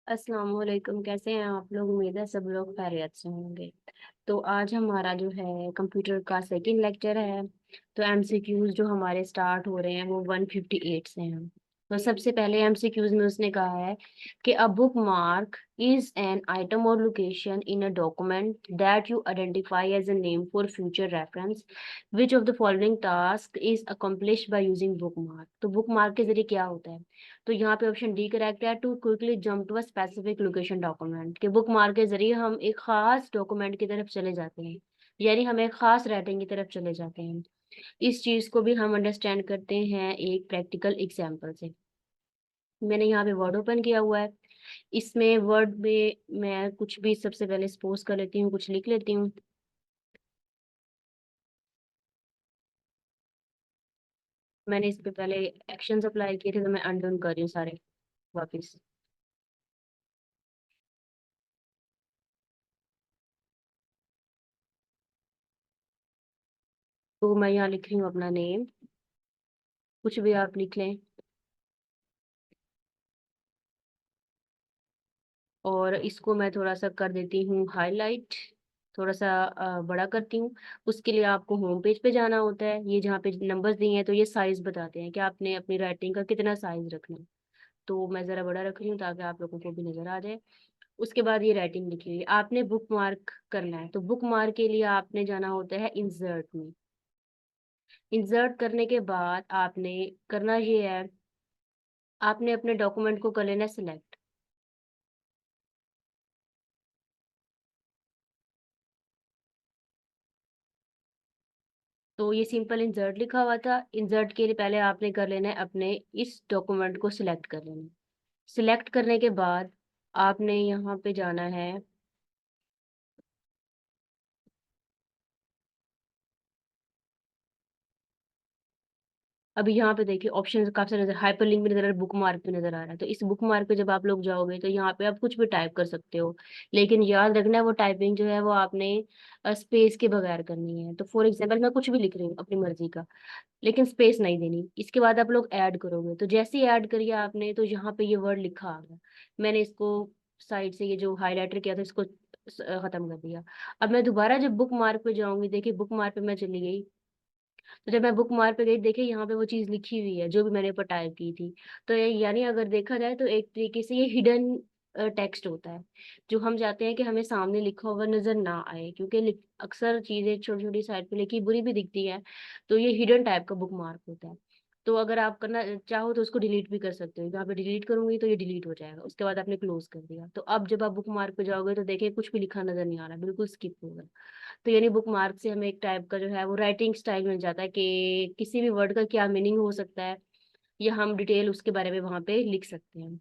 अस्सलाम वालेकुम। कैसे हैं आप लोग? उम्मीद है सब लोग खैरियत से होंगे। तो आज हमारा जो है कंप्यूटर का सेकंड लेक्चर है। तो एमसीक्यूज जो हमारे स्टार्ट हो रहे हैं वो 158 से हैं। तो सबसे पहले एमसीक्यूज में उसने कहा है कि a bookmark is an item or location in a document that you identify as a name for future reference. Which of the following task is accomplished by using bookmark. तो bookmark के जरिए क्या होता है? तो यहाँ पे option D correct है, to quickly jump to a specific location document. के बुक मार्क के जरिए हम एक खास डॉक्यूमेंट की तरफ चले जाते हैं, यानी हम एक खास राइटिंग की तरफ चले जाते हैं। इस चीज को भी हम अंडरस्टैंड करते हैं एक प्रैक्टिकल एग्जांपल से। मैंने यहाँ पे वर्ड ओपन किया हुआ है। इसमें वर्ड में मैं कुछ भी सबसे पहले सपोज कर लेती हूँ, कुछ लिख लेती हूँ। मैंने इस पे पहले एक्शंस अप्लाई किए थे, तो मैं अनडू कर रही हूँ सारे वापिस। तो मैं यहाँ लिख रही हूँ अपना नेम, कुछ भी आप लिख लें। और इसको मैं थोड़ा सा कर देती हूँ हाईलाइट, थोड़ा सा बड़ा करती हूँ। उसके लिए आपको होम पेज पे जाना होता है। ये जहाँ पे नंबर्स दिए हैं तो ये साइज बताते हैं कि आपने अपनी राइटिंग का कितना साइज रखना है। तो मैं ज़रा बड़ा रख रही हूँ ताकि आप लोगों को भी नज़र आ जाए। उसके बाद ये राइटिंग लिखी हुई है, आपने बुक मार्क करना है। तो बुक मार्क के लिए आपने जाना होता है इंसर्ट में। इंसर्ट करने के बाद आपने करना ये है, आपने अपने डॉक्यूमेंट को कर लेना सिलेक्ट। तो ये सिंपल इंसर्ट लिखा हुआ था। इंसर्ट के लिए पहले आपने कर लेना है, अपने इस डॉक्यूमेंट को सिलेक्ट कर लेना है। सिलेक्ट करने के बाद आपने यहाँ पे जाना है। अभी यहाँ पे देखिए ऑप्शन काफी सारे नजर, हाइपर लिंक भी नजर आ रहा है, बुक मार्क भी नजर आ रहा है। तो इस बुक मार्क पे जब आप लोग जाओगे तो यहाँ पे आप कुछ भी टाइप कर सकते हो, लेकिन याद रखना है वो टाइपिंग जो है वो आपने स्पेस के बगैर करनी है। तो फॉर एग्जाम्पल मैं कुछ भी लिख रही हूँ अपनी मर्जी का, लेकिन स्पेस नहीं देनी। इसके बाद आप लोग ऐड करोगे, तो जैसे ही ऐड करिए आपने तो यहाँ पे ये वर्ड लिखा आ गया। मैंने इसको साइड से ये जो हाईलाइटर किया था इसको खत्म कर दिया। अब मैं दोबारा जब बुक मार्क पे जाऊंगी, देखिए बुक मार्क पे मैं चली गई। तो जब मैं बुक मार्क पे गई, देखिए यहाँ पे वो चीज लिखी हुई है जो भी मैंने ऊपर टाइप की थी। तो यानी अगर देखा जाए तो एक तरीके से ये हिडन टेक्स्ट होता है, जो हम चाहते हैं कि हमें सामने लिखा हुआ नजर ना आए, क्योंकि अक्सर चीजें छोटी छोटी साइड पे लिखी बुरी भी दिखती है। तो ये हिडन टाइप का बुक मार्क होता है। तो अगर आप करना चाहो तो उसको डिलीट भी कर सकते हो। यहाँ पे डिलीट करूंगी तो ये डिलीट हो जाएगा। उसके बाद आपने क्लोज कर दिया। तो अब जब आप बुक मार्क पे जाओगे तो देखिए कुछ भी लिखा नजर नहीं आ रहा, बिल्कुल स्किप होगा। तो यानी बुक मार्क से हमें एक टाइप का जो है वो राइटिंग स्टाइल मिल जाता है कि किसी भी वर्ड का क्या मीनिंग हो सकता है, या हम डिटेल उसके बारे में वहां पे लिख सकते हैं।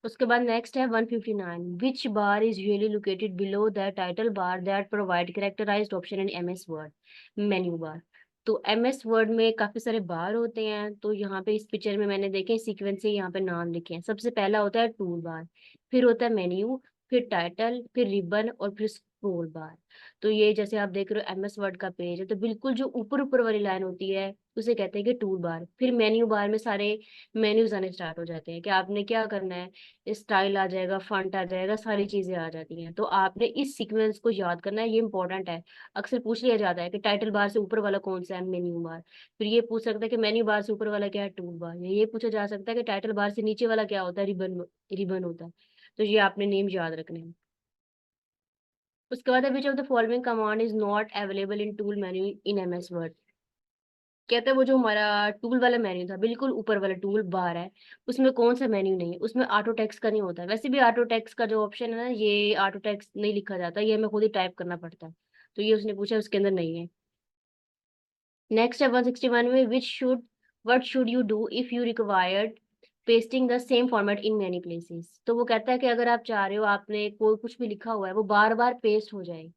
उसके बाद नेक्स्ट है 159, which bar is usually located below the title bar that provide characterized option in MS Word. Menu bar. तो एमएस वर्ड में काफी सारे बार होते हैं। तो यहाँ पे इस पिक्चर में मैंने देखे सीक्वेंस से यहाँ पे नाम लिखे हैं। सबसे पहला होता है टूल बार, फिर होता है मेन्यू, फिर टाइटल, फिर रिबन और फिर स्क्रोल बार। तो ये जैसे आप देख रहे हो एमएस वर्ड का पेज है, तो बिल्कुल जो ऊपर ऊपर वाली लाइन होती है उसे कहते हैं कि टूल बार। फिर मेन्यू बार में सारे मेन्यूज आने स्टार्ट हो जाते हैं कि आपने क्या करना है, स्टाइल आ जाएगा, फंट आ जाएगा, सारी चीजें आ जाती हैं। तो आपने इस सीक्वेंस को याद करना है, ये इंपॉर्टेंट है। अक्सर पूछ लिया जाता है कि टाइटल बार से ऊपर वाला कौन सा है, मेन्यू बार। फिर ये पूछ सकता है कि मेन्यू बार से ऊपर वाला क्या है, टूल बार। या ये पूछा जा सकता है कि टाइटल बार से नीचे वाला क्या होता है, रिबन। रिबन होता है। तो ये आपने नेम याद रखने हैं। उसके बाद विच of the following command is not available in tool menu in MS word. कहते हैं वो जो हमारा टूल वाला मेन्यू था, बिल्कुल ऊपर वाला टूल बार है, उसमें कौन सा मेन्यू नहीं है? उसमें ऑटो टेक्स्ट का नहीं होता है। वैसे भी ऑटो टेक्स्ट का जो ऑप्शन है ना, ये ऑटो टेक्स्ट नहीं लिखा जाता, ये हमें खुद ही टाइप करना पड़ता है। तो ये उसने पूछा, उसके अंदर नहीं है। नेक्स्ट है 161 में, which should what should you do if you required pasting the same format in many places. तो वो कहता है कि अगर आप चाह रहे हो आपने कोई कुछ भी लिखा हुआ है वो बार बार पेस्ट हो जाए,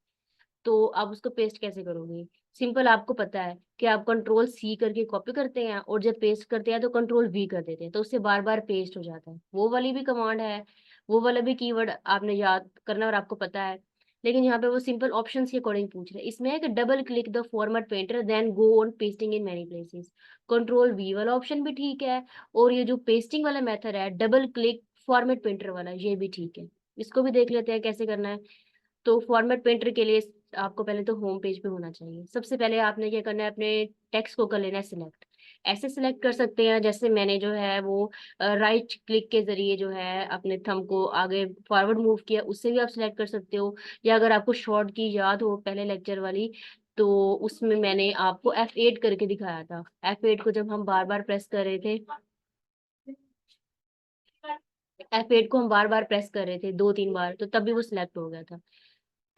तो आप उसको पेस्ट कैसे करोगे? सिंपल, आपको पता है कि आप कंट्रोल सी करके कॉपी करते हैं और जब पेस्ट करते हैं तो कंट्रोल वी कर देते हैं, तो उससे बार बार पेस्ट हो जाता है। वो वाली भी कमांड है, वो वाला भी कीवर्ड आपने याद करना और आपको पता है। लेकिन यहाँ पे वो सिंपल ऑप्शंस के अकॉर्डिंग पूछ रहे हैं। इसमें है कि double click the format painter then go on pasting in many places. Control V वाला ऑप्शन भी ठीक है, और ये जो पेस्टिंग वाला मेथड है डबल क्लिक फॉर्मेट पेंटर वाला, ये भी ठीक है। इसको भी देख लेते हैं कैसे करना है। तो फॉर्मेट पेंटर के लिए आपको पहले तो होम पेज पे होना चाहिए। सबसे पहले आपने क्या करना है, अपने टेक्स्ट को कर लेना है सिलेक्ट। ऐसे सिलेक्ट कर सकते हैं जैसे मैंने जो है वो राइट क्लिक के जरिए जो है अपने थंब को आगे फॉरवर्ड मूव किया, उससे भी आप सिलेक्ट कर सकते हो। या अगर आपको शॉर्ट की याद हो पहले लेक्चर वाली, तो उसमें मैंने आपको F8 करके दिखाया था। F8 को जब हम बार बार प्रेस कर रहे थे, F8 को हम बार बार प्रेस कर रहे थे 2-3 बार, तो तब भी वो सिलेक्ट हो गया था।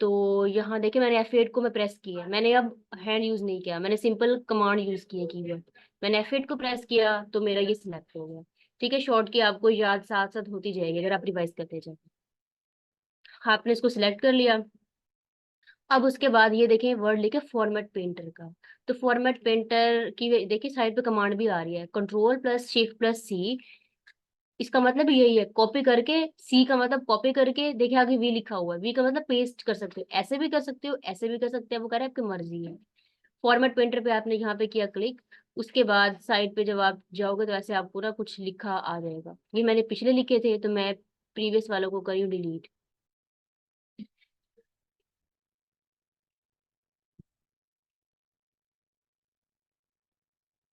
तो यहाँ देखिए मैंने F8 को मैं प्रेस किया, मैंने अब हैंड यूज नहीं किया, मैंने सिंपल कमांड यूज किया कीबोर्ड। मैंने F8 को प्रेस किया तो मेरा ये सिलेक्ट हो गया। ठीक है, शॉर्ट की आपको याद साथ साथ होती जाएगी अगर आप रिवाइज करते जाए। आपने इसको सिलेक्ट कर लिया। अब उसके बाद ये देखें वर्ड लिखे फॉर्मेट पेंटर का। तो फॉर्मेट पेंटर की देखिए साइड पे कमांड भी आ रही है, Ctrl+Shift+C। इसका मतलब यही है, कॉपी करके, सी का मतलब कॉपी करके, देखिए आगे वी लिखा हुआ है, वी का मतलब पेस्ट कर सकते हो, ऐसे भी कर सकते हो, ऐसे भी कर सकते हो, वो कह रहे हैं आपकी मर्जी है। फॉर्मेट पेंटर पे आपने यहाँ पे किया क्लिक। उसके बाद साइड पे जब आप जाओगे तो ऐसे आपको ना कुछ लिखा आ जाएगा। ये मैंने पिछले लिखे थे तो मैं प्रीवियस वालों को करी डिलीट।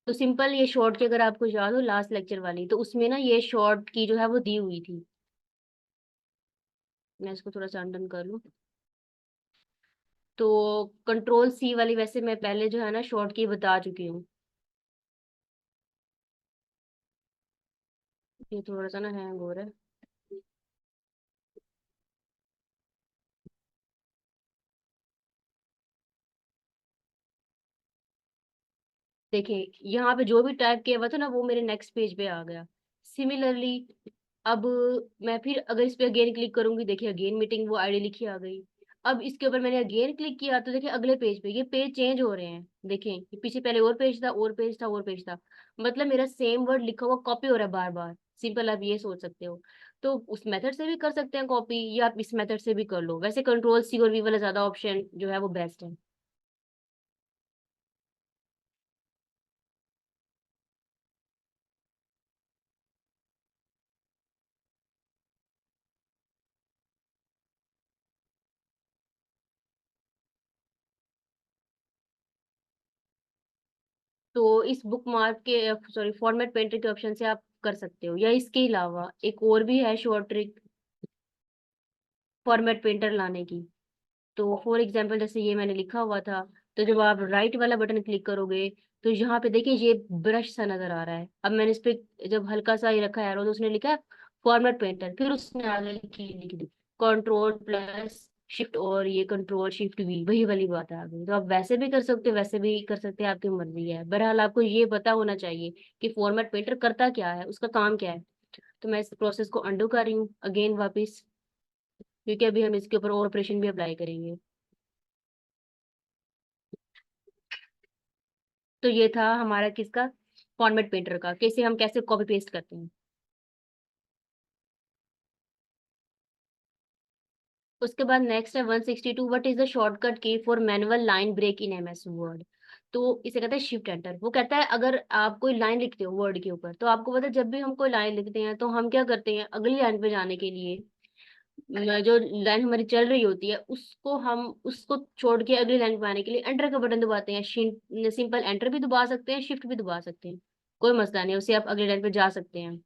तो सिंपल ये शॉर्ट की अगर आपको याद हो लास्ट लेक्चर वाली, तो उसमें ना ये शॉर्ट की जो है वो दी हुई थी। मैं इसको थोड़ा सा अनडन कर लूँ। तो Ctrl+C वाली वैसे मैं पहले जो है ना शॉर्ट की बता चुकी हूँ। ये थोड़ा सा ना हैंग हो रहा है। देखिए यहाँ पे जो भी टाइप किया हुआ था ना वो मेरे नेक्स्ट पेज पे आ गया। सिमिलरली अब मैं फिर अगर इस पे अगेन क्लिक करूंगी, देखिए अगेन मीटिंग वो आईडी लिखी आ गई। अब इसके ऊपर मैंने अगेन क्लिक किया तो देखिए अगले पेज पे ये पेज चेंज हो रहे हैं। देखें ये पीछे पहले और पेज था, और पेज था, और पेज था। मतलब मेरा सेम वर्ड लिखा हुआ कॉपी हो रहा है बार बार। सिंपल आप ये सोच सकते हो। तो उस मेथड से भी कर सकते हैं कॉपी, या आप इस मेथड से भी कर लो। वैसे Ctrl+C और V वाला ज्यादा ऑप्शन जो है वो बेस्ट है। तो इस बुक मार्क के सॉरी फॉर्मेट पेंटर के ऑप्शन से आप कर सकते हो। या इसके अलावा एक और भी है शॉर्ट ट्रिक फॉर्मेट पेंटर लाने की। तो फॉर एग्जांपल जैसे ये मैंने लिखा हुआ था, तो जब आप राइट वाला बटन क्लिक करोगे तो यहाँ पे देखिए ये ब्रश सा नजर आ रहा है। अब मैंने इस पे जब हल्का सा ये रखा है एरो, तो उसने लिखा है फॉर्मेट पेंटर, फिर उसने आगे लिख दी Ctrl+Shift, और ये Ctrl+Shift+V, वही वाली बात है। आगे तो आप वैसे भी कर सकते हो, वैसे भी कर सकते हैं, आपकी मर्जी है। बहरहाल आपको ये पता होना चाहिए कि फॉर्मेट पेंटर करता क्या है, उसका काम क्या है। तो मैं इस प्रोसेस को अंडू कर रही हूँ अगेन वापस, क्योंकि अभी हम इसके ऊपर और ऑपरेशन भी अप्लाई करेंगे। तो ये था हमारा किसका, फॉर्मेट पेंटर का, कैसे हम कैसे कॉपी पेस्ट करते हैं। उसके बाद नेक्स्ट है 162, what is the shortcut key for manual line break in MS Word. तो इसे कहते हैं शिफ्ट एंटर। वो कहता है अगर आप कोई लाइन लिखते हो वर्ड के ऊपर, तो आपको पता है जब भी हम कोई लाइन लिखते हैं तो हम क्या करते हैं, अगली लाइन पे जाने के लिए जो लाइन हमारी चल रही होती है उसको हम उसको छोड़ के अगली लाइन पे आने के लिए एंटर का बटन दबाते हैं। सिंपल एंटर भी दबा सकते हैं, शिफ्ट भी दबा सकते हैं, कोई मसला नहीं, उससे आप अगली लाइन पे जा सकते हैं।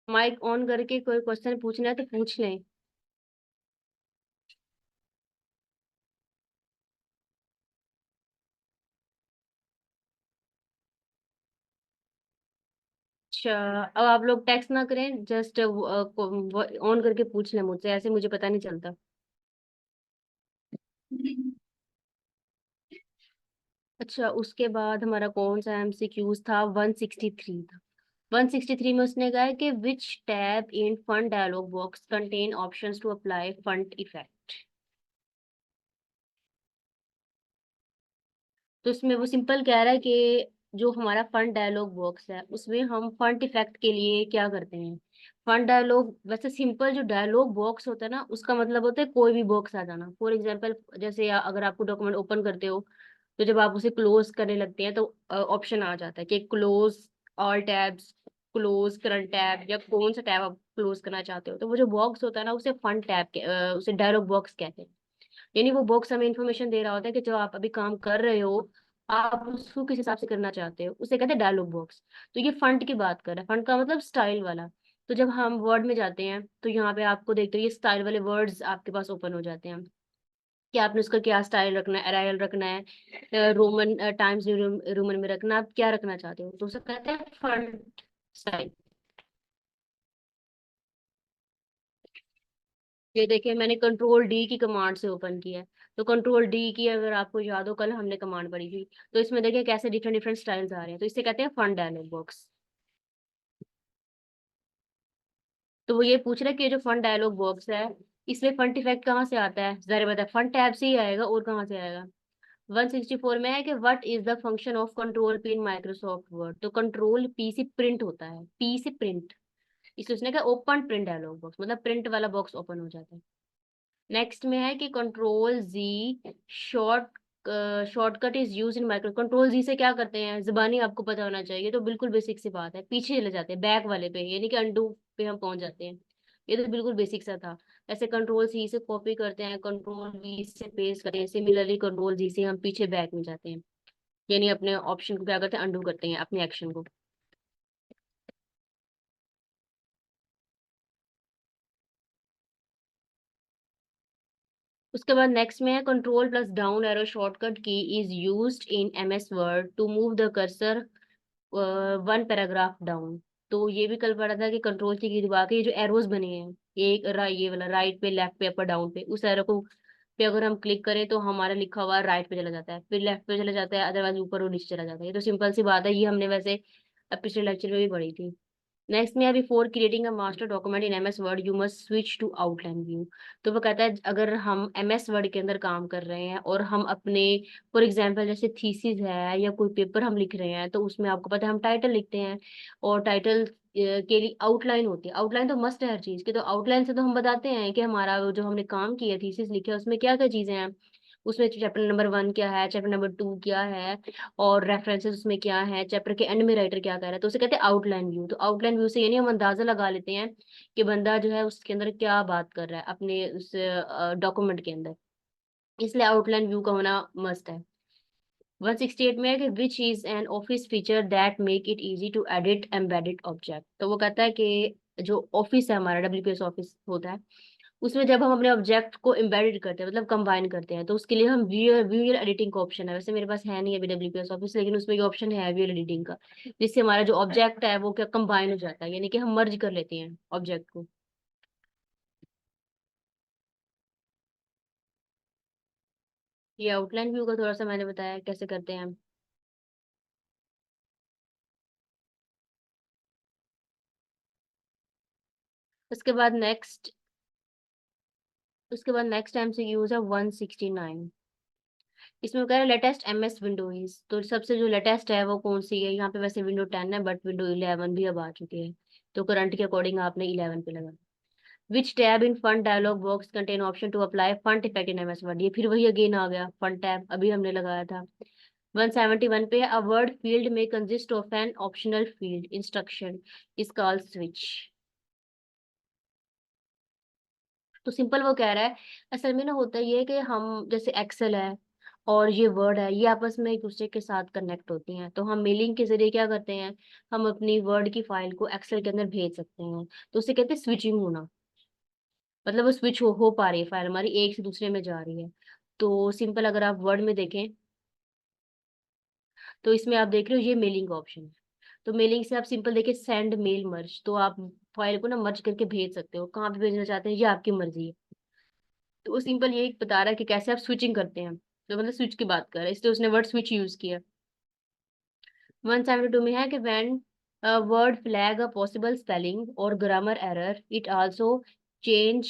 माइक ऑन करके कोई क्वेश्चन पूछना है तो पूछ लें। अच्छा, अब आप लोग टेक्स्ट ना करें, जस्ट ऑन करके पूछ लें मुझसे, ऐसे मुझे पता नहीं चलता। अच्छा, उसके बाद हमारा कौन सा एमसीक्यूज था, 163 था। 163 में उसने कहा है कि which tab in font dialog box contain options to apply font effect. तो इसमें वो सिंपल कह रहा है कि जो हमारा फंड डायलॉग बॉक्स है उसमें हम फंड इफेक्ट के लिए क्या करते हैं। फंड डायलॉग, वैसे सिंपल जो डायलॉग बॉक्स होता है ना, उसका मतलब होता है कोई भी बॉक्स आ जाना। फॉर एग्जांपल, जैसे अगर आपको डॉक्यूमेंट ओपन करते हो, तो जब आप उसे क्लोज करने लगते हैं तो ऑप्शन आ जाता है कि close all tabs, close current tab, या कौन सा टैब आप क्लोज करना चाहते हो। तो वो जो बॉक्स होता है ना, उसे फंड टैब के उसे डायलॉग बॉक्स कहते हैं। यानी वो बॉक्स हमें इन्फॉर्मेशन दे रहा होता है कि जो आप अभी काम कर रहे हो, आप उसको किस हिसाब से करना चाहते हो, उसे कहते हैं डायलॉग बॉक्स। तो ये फंड की बात कर रहा है, फंड का मतलब स्टाइल वाला। तो जब हम वर्ड में जाते हैं तो यहाँ पे आपको देखते हो ये स्टाइल वाले वर्ड्स आपके पास ओपन हो जाते हैं कि आपने उसका क्या स्टाइल रखना है, अराइवल रखना है, रोमन टाइम्स न्यू रोमन में रखना, आप क्या रखना चाहते हो, तो उसे कहते हैं फंड स्टाइल। ये देखिए, मैंने कंट्रोल डी की कमांड से ओपन किया है। तो कंट्रोल डी की, अगर आपको याद हो, कल हमने कमांड पढ़ी थी। तो इसमें देखिए कैसे डिफरेंट डिफरेंट स्टाइल्स आ रहे हैं, तो इसे कहते हैं फंड डायलॉग बॉक्स। तो वो ये पूछ रहा है कि ये जो फंड डायलॉग बॉक्स है, इसमें फंड इफेक्ट कहाँ से आता है, जरा बता, फंड टैब से ही आएगा और कहाँ से आएगा। 164 में है कि what is the function of control P in Microsoft Word. तो कंट्रोल पी से प्रिंट होता है, पी से प्रिंट। इसलिए उसने कहा ओपन प्रिंट डायलॉग बॉक्स, मतलब प्रिंट वाला बॉक्स ओपन हो जाता है। नेक्स्ट में है कि control G short shortcut is use in micro. Control G से क्या करते हैं, जुबानी आपको पता होना चाहिए, तो बिल्कुल बेसिक सी बात है, पीछे चले जाते हैं बैक वाले पे, यानी कि अंडू पे हम पहुंच जाते हैं। ये तो बिल्कुल बेसिक सा था। ऐसे कंट्रोल सी से कॉपी करते हैं, कंट्रोल वी से पेस्ट करते हैं, सिमिलरली कंट्रोल जी से हम पीछे बैक में जाते हैं, यानी अपने ऑप्शन को क्या करते हैं, अंडू करते हैं अपने एक्शन को। उसके बाद नेक्स्ट में है control plus down arrow shortcut key is used in MS Word to move the cursor one paragraph down. तो ये भी कल पढ़ा था कि कंट्रोल की दबा के ये जो एरोज बने हैं, ये वाला राइट पे, लेफ्ट पे, अपर डाउन पे, उस एरो को पे अगर हम क्लिक करें तो हमारा लिखा हुआ राइट पे चला जाता है, फिर लेफ्ट पे चला जाता है, अदरवाइज ऊपर और नीचे चला जाता है। ये तो सिंपल सी बात है, ये हमने वैसे पिछले लेक्चर में भी पढ़ी थी। नेक्स्ट में है before creating a master document in MS Word you must switch to outline view. तो वो कहता है अगर हम एमएस वर्ड के अंदर काम कर रहे हैं और हम अपने, फॉर एग्जांपल जैसे थीसिस है या कोई पेपर हम लिख रहे हैं, तो उसमें आपको पता है हम टाइटल लिखते हैं, और टाइटल के लिए आउटलाइन होती है। आउटलाइन तो मस्ट है हर चीज की, तो आउटलाइन से तो हम बताते हैं कि हमारा वो जो हमने काम किया, थीसिस लिखा है, उसमें क्या क्या चीजें हैं, उसमें चैप्टर नंबर 1 क्या है, चैप्टर नंबर 2 क्या है, और रेफरेंसेस उसमें क्या है, चैप्टर के एंड में राइटर क्या कह रहा है, तो उसे कहते हैं आउटलाइन व्यू। तो आउटलाइन व्यू से यानी हम अंदाजा लगा लेते हैं कि बंदा जो है उसके अंदर क्या बात कर रहा है अपने उस डॉक्यूमेंट के अंदर, इसलिए आउटलाइन व्यू का होना मस्ट है। 168 में है कि which is an Office feature that make it easy to edit embedded object. तो वो कहता है कि जो ऑफिस है हमारा, डब्ल्यूपीएस ऑफिस होता है, उसमें जब हम अपने ऑब्जेक्ट को एम्बेडेड करते हैं, मतलब कंबाइन करते हैं, तो उसके लिए हम व्यूअर एडिटिंग का ऑप्शन है। वैसे मेरे पास है नहीं अभी डब्ल्यूपीएस ऑफिस, लेकिन उसमें ये ऑप्शन है व्यूअर एडिटिंग का, जिससे हमारा जो ऑब्जेक्ट है वो क्या कंबाइन हो जाता है, यानी कि हम मर्ज कर लेते हैं ऑब्जेक्ट को। ये आउटलाइन व्यू का थोड़ा सा मैंने बताया कैसे करते हैं हम। उसके बाद नेक्स्ट उसके बाद नेक्स्ट एमसीक्यूज है 169। इसमें कह रहा है लेटेस्ट एमएस विंडोज। तो सबसे जो लेटेस्ट है वो कौन सी है, यहाँ पे वैसे विंडो 10 है, बट विंडो 11 भी अब आ चुकी है, तो करंट के अकॉर्डिंग आपने 11 पे लगा। Which tab in font dialog box contain option to apply font effect in MS Word. ये फिर वही अगेन आ गया, फंड टैब अभी हमने लगाया था। 171 पे अ वर्ड फील्ड में consist of an optional field instruction is called switch. तो सिंपल वो कह रहा है, असल में ना होता ये है कि हम जैसे एक्सेल है, और ये वर्ड है, ये आपस में एक दूसरे के साथ कनेक्ट होती हैं। तो हम मेलिंग के जरिए क्या करते हैं, हम अपनी वर्ड की फाइल को एक्सेल के अंदर भेज सकते हैं। तो उसे कहते हैं स्विचिंग होना, मतलब वो स्विच हो पा रही है, फाइल हमारी एक से दूसरे में जा रही है। तो सिंपल अगर आप वर्ड में देखें, तो इसमें आप देख रहे हो ये मेलिंग का ऑप्शन है। तो मेलिंग से आप सिंपल देखिए सेंड मेल मर्ज, तो आप फाइल को ना मर्ज करके भेज सकते हो, कहाँ पे भेजना चाहते हैं ये आपकी मर्जी है। तो वो सिंपल ये बता रहा है कि कैसे आप स्विचिंग करते हैं, तो मतलब स्विच की बात कर रहा है, इसलिए उसने वर्ड स्विच यूज किया। 172 में है कि when Word flag a possible spelling or grammar error it also change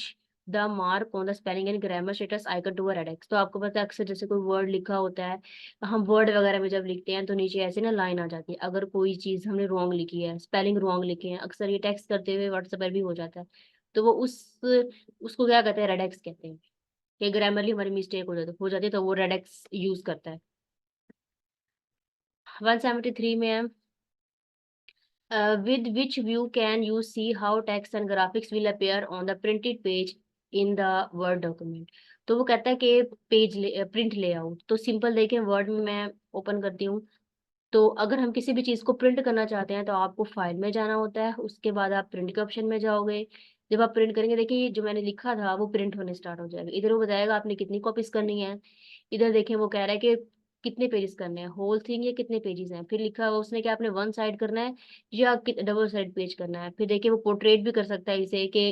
the mark on the spelling and grammar status icon to red X. तो आपको पता है अक्सर जैसे कोई वर्ड लिखा होता है, हम वर्ड वगैरह में जब लिखते हैं तो नीचे ऐसे ना लाइन आ जाती है, अगर कोई चीज हमने रॉन्ग लिखी है, स्पेलिंग रॉन्ग लिखे हैं, अक्सर ये टेक्स्ट करते हुए व्हाट्सएप पर भी हो जाता है। तो वो उसको क्या कहते हैं, रेड एक्स कहते हैं। कि ग्रामरली हमारी मिस्टेक हो जाती है तो वो रेड एक्स यूज करता है। 173 में है with which view can you see how text and graphics will appear on the printed page in the word document। तो वो कहता है कि प्रिंट लेआउट। तो सिंपल देखें, वर्ड में मैं ओपन करती हूँ। तो अगर हम किसी भी चीज को प्रिंट करना चाहते हैं तो आपको फाइल में जाना होता है, उसके बाद आप प्रिंट के ऑप्शन में जाओगे। जब आप प्रिंट करेंगे, देखिए जो मैंने लिखा था वो प्रिंट होने स्टार्ट हो जाएगा। इधर वो बताएगा आपने कितनी कॉपीज करनी है। इधर देखें वो कह रहा है कि कितने पेजेस करने हैं, होल थिंग, या कितने पेजेस हैं। फिर लिखा हुआ उसने कि आपने वन साइड करना है या डबल साइड पेज करना है। फिर देखिए वो पोर्ट्रेट भी कर सकता है इसे कि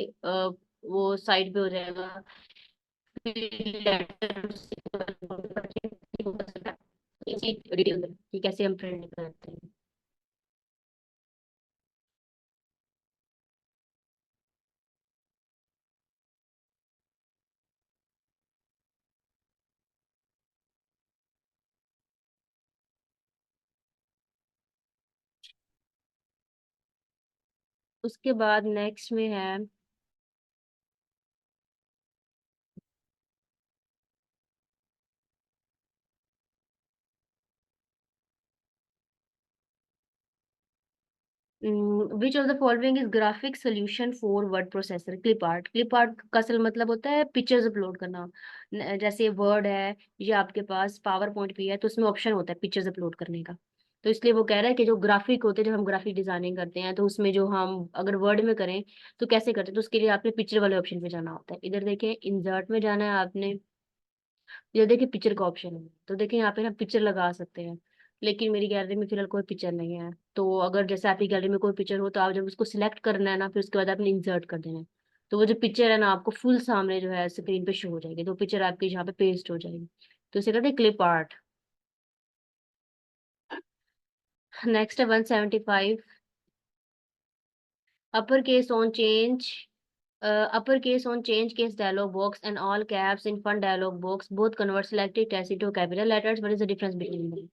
वो साइड पे हो जाएगा। डिटेल कि कैसे हम प्रिंट करते हैं। उसके बाद नेक्स्ट में है विच of the following is graphic solution for word processor. Clip art. Clip art का असल मतलब होता है पिक्चर्स अपलोड करना। जैसे वर्ड है या आपके पास पावर पॉइंट भी है, तो उसमें ऑप्शन होता है पिक्चर्स अपलोड करने का। तो इसलिए वो कह रहा है कि जो ग्राफिक होते हैं, जब हम ग्राफिक डिजाइनिंग करते हैं तो उसमें जो हम अगर वर्ड में करें तो कैसे करते हैं, तो उसके लिए आपने पिक्चर वाले ऑप्शन पे जाना होता है। इधर देखें इंसर्ट में जाना है आपने, ये देखिए पिक्चर का ऑप्शन है। तो देखिए यहाँ पे ना पिक्चर लगा सकते हैं, लेकिन मेरी गैलरी में फिलहाल कोई पिक्चर नहीं है। तो अगर जैसे आपकी गैलरी में कोई पिक्चर हो तो आप जब उसको सिलेक्ट करना है ना, फिर उसके बाद आपने इंसर्ट कर देना है। तो वो जो पिक्चर है ना आपको फुल सामने जो है स्क्रीन पे शो हो जाएगी, तो पिक्चर आपकी यहाँ पे पेस्ट हो जाएगी। तो इसे कहते हैं क्लिप आर्ट। नेक्स्ट है 175। Upper case on change upper case on change case dialog box and all caps in fun dialog box both convert selected text into capital letters, what is the difference between them।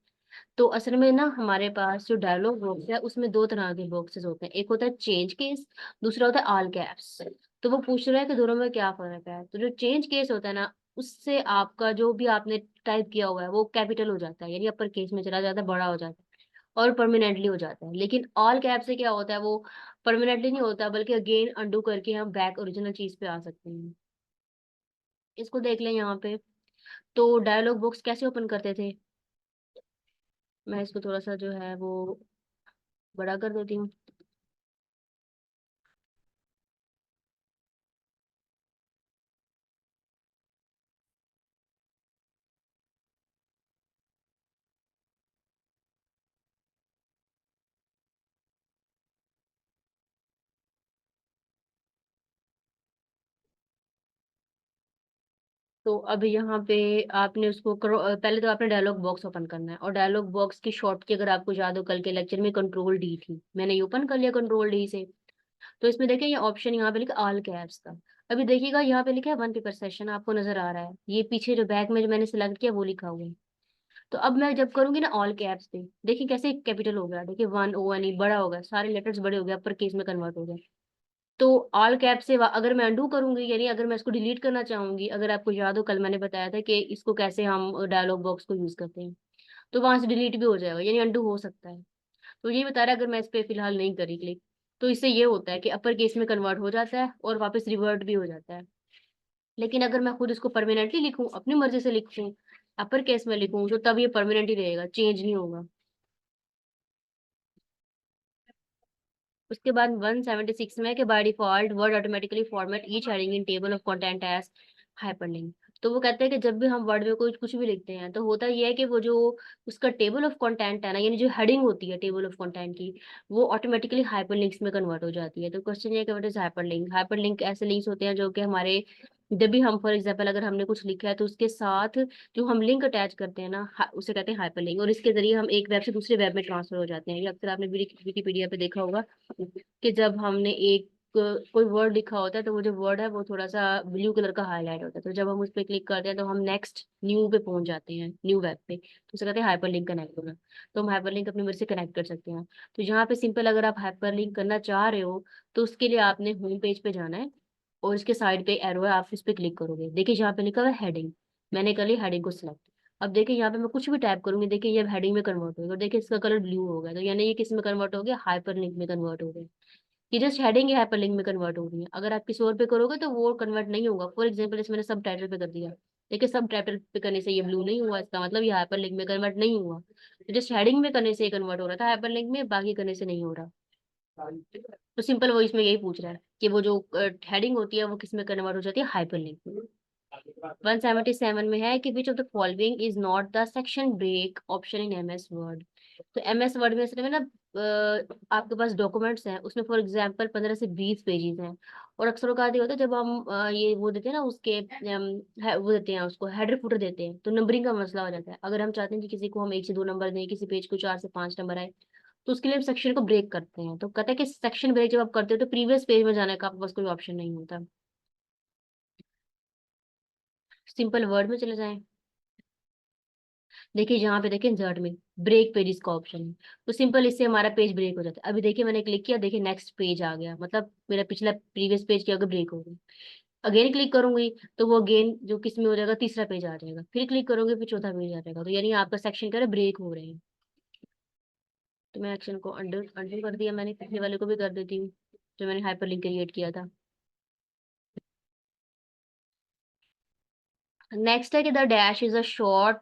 तो असल में ना हमारे पास जो dialogue box है उसमें दो तरह के बॉक्सेस होते हैं, एक होता है चेंज केस, दूसरा होता है ऑल कैप्स। तो वो पूछ रहा है कि दोनों में क्या फर्क है। तो जो चेंज केस होता है ना, उससे आपका जो भी आपने टाइप किया हुआ है वो कैपिटल हो जाता है, यानी अपर केस में चला जाता है, बड़ा हो जाता है और परमानेंटली हो जाता है। लेकिन ऑल कैप से क्या होता है, वो परमानेंटली नहीं होता, बल्कि अगेन अंडू करके हम बैक ओरिजिनल चीज पे आ सकते हैं। इसको देख लें यहाँ पे। तो डायलॉग बॉक्स कैसे ओपन करते थे, मैं इसको थोड़ा सा जो है वो बड़ा कर देती हूँ। तो अब यहाँ पे आपने उसको पहले तो आपने डायलॉग बॉक्स ओपन करना है, और डायलॉग बॉक्स की शॉर्ट की अगर आपको याद हो कल के लेक्चर में कंट्रोल डी थी, मैंने ये ओपन कर लिया कंट्रोल डी से। तो इसमें देखिए ये ऑप्शन यहाँ पे लिखा ऑल कैप्स का। अभी देखिएगा यहाँ पे लिखा है वन पेपर सेशन, आपको नजर आ रहा है, ये पीछे जो बैक में जो मैंने सिलेक्ट किया वो लिखा हुआ है। तो अब मैं जब करूंगी ना ऑल कैप्स पे, देखिए कैसे कैपिटल हो गया, देखिए वन ओ एन ई बड़ा हो गया, सारे लेटर्स बड़े हो गए, अपर केस में कन्वर्ट हो गए। तो ऑल कैप से अगर मैं अंडू करूंगी, यानी अगर मैं इसको डिलीट करना चाहूंगी, अगर आपको याद हो कल मैंने बताया था कि इसको कैसे हम डायलॉग बॉक्स को यूज करते हैं, तो वहां से डिलीट भी हो जाएगा, यानी अंडू हो सकता है। तो ये बता रहा है अगर मैं इस पे फिलहाल नहीं करी क्लिक, तो इससे ये होता है कि अपर केस में कन्वर्ट हो जाता है और वापस रिवर्ट भी हो जाता है। लेकिन अगर मैं खुद इसको परमानेंटली लिखूं, अपनी मर्जी से लिखूं, अपर केस में लिखूं तो तब ये परमानेंट ही रहेगा, चेंज नहीं होगा। उसके बाद 176 में कि by default Word automatically format each heading in table of content as hyperlink. तो वो कहते हैं कि जब भी हम वर्ड में कोई कुछ भी लिखते हैं तो होता ये है कि वो जो उसका टेबल ऑफ कंटेंट है ना, यानी जो हेडिंग होती है टेबल ऑफ कंटेंट की, वो ऑटोमेटिकली हाइपरलिंक्स में कन्वर्ट हो जाती है। तो क्वेश्चन ये है कि व्हाट इज हाइपरलिंक। हाइपरलिंक ऐसे लिंक्स होते हैं जो कि हमारे, जब भी हम फॉर एग्जाम्पल अगर हमने कुछ लिखा है तो उसके साथ जो हम लिंक अटैच करते हैं ना, उसे कहते हैं हाइपरलिंक, और इसके जरिए हम एक वेब से दूसरे वेब में ट्रांसफर हो जाते हैं। ये अक्सर आपने विकिपीडिया पे देखा होगा कि जब हमने एक कोई वर्ड लिखा होता है तो वो जो वर्ड है वो थोड़ा सा ब्लू कलर का हाईलाइट होता है, तो जब हम उस पर क्लिक करते हैं तो हम नेक्स्ट न्यू पे पहुंच जाते हैं, न्यू वेब पे, तो उसे कहते हैं हाइपरलिंक कनेक्ट होना। तो हम हाइपरलिंक अपनी मर्जी से कनेक्ट कर सकते हैं। तो यहाँ पे सिंपल, अगर आप हाइपरलिंक करना चाह रहे हो तो उसके लिए आपने होम पेज पे जाना है, और इसके साइड पे एरो है, आप इस पे क्लिक करोगे, देखिए यहाँ पे लिखा हुआ है हेडिंग, मैंने कर ली हेडिंग को सिलेक्ट। अब देखिए यहाँ पे मैं कुछ भी टाइप करूंगी, देखिए ये हेडिंग में कन्वर्ट होगा, और देखिए इसका कलर ब्लू हो गया, तो यानी ये किस में कन्वर्ट हो गया, हाइपर लिंक में कन्वर्ट हो गया। ये जस्ट हेडिंग है, हाइपर लिंक में कन्वर्ट हो रही है। अगर आप किसी और पे करोगे तो वो कन्वर्ट नहीं होगा। फॉर एग्जाम्पल इस मैंने सब टाइटल पे कर दिया, देखिए सब टाइटल पे करने से ये ब्लू नहीं हुआ, इसका मतलब ये हाइपर लिंक में कन्वर्ट नहीं हुआ। तो जस्ट हेडिंग में करने से ये कन्वर्ट हो रहा था हाइपर लिंक में, बाकी करने से नहीं हो रहा। तो सिंपल वो इसमें यही पूछ रहा है कि वो जो हेडिंग होती है वो किस में कन्वर्ट हो जाती है, हाइपर लिंक में। 177 में है कि which of the following is not the section break option in MS Word. तो एमएस वर्ड में असल में ना आपके पास डॉक्यूमेंट्स हैं, उसमें फॉर एग्जांपल 15 से 20 पेजेस हैं, और अक्सर का होता है जब हम ये वो देते हैं ना उसके वो देते हैं उसको हेडर फुटर देते हैं, तो नंबरिंग का मसला हो जाता है। अगर हम चाहते हैं कि किसी को हम 1 से 2 नंबर दें, किसी पेज को 4 से 5 नंबर आए, तो उसके लिए हम सेक्शन को ब्रेक करते हैं। तो कहते हैं कि सेक्शन ब्रेक जब आप करते हो तो प्रीवियस पेज में जाने का आपके पास कोई ऑप्शन नहीं होता। सिंपल वर्ड में चले जाएं, देखिए यहाँ पे देखिए इंसर्ट में ब्रेक पेजेस का ऑप्शन है, तो सिंपल इससे हमारा पेज ब्रेक हो जाता है। अभी देखिए मैंने क्लिक किया, देखिए नेक्स्ट पेज आ गया, मतलब मेरा पिछला प्रीवियस पेज क्या होगा, ब्रेक हो गया। अगेन क्लिक करूंगी तो वो अगेन जो किस में हो जाएगा, तीसरा पेज आ जाएगा, फिर क्लिक करूंगी फिर चौथा पेज आ जाएगा, तो यानी आपका सेक्शन क्या है, ब्रेक हो रहे हैं। तो मैं एक्शन को अंडर अंडर कर दिया, मैंने पिछले वाले को भी कर देती हूँ जो मैंने हाइपर लिंक क्रिएट किया था। नेक्स्ट है कि the dash is a short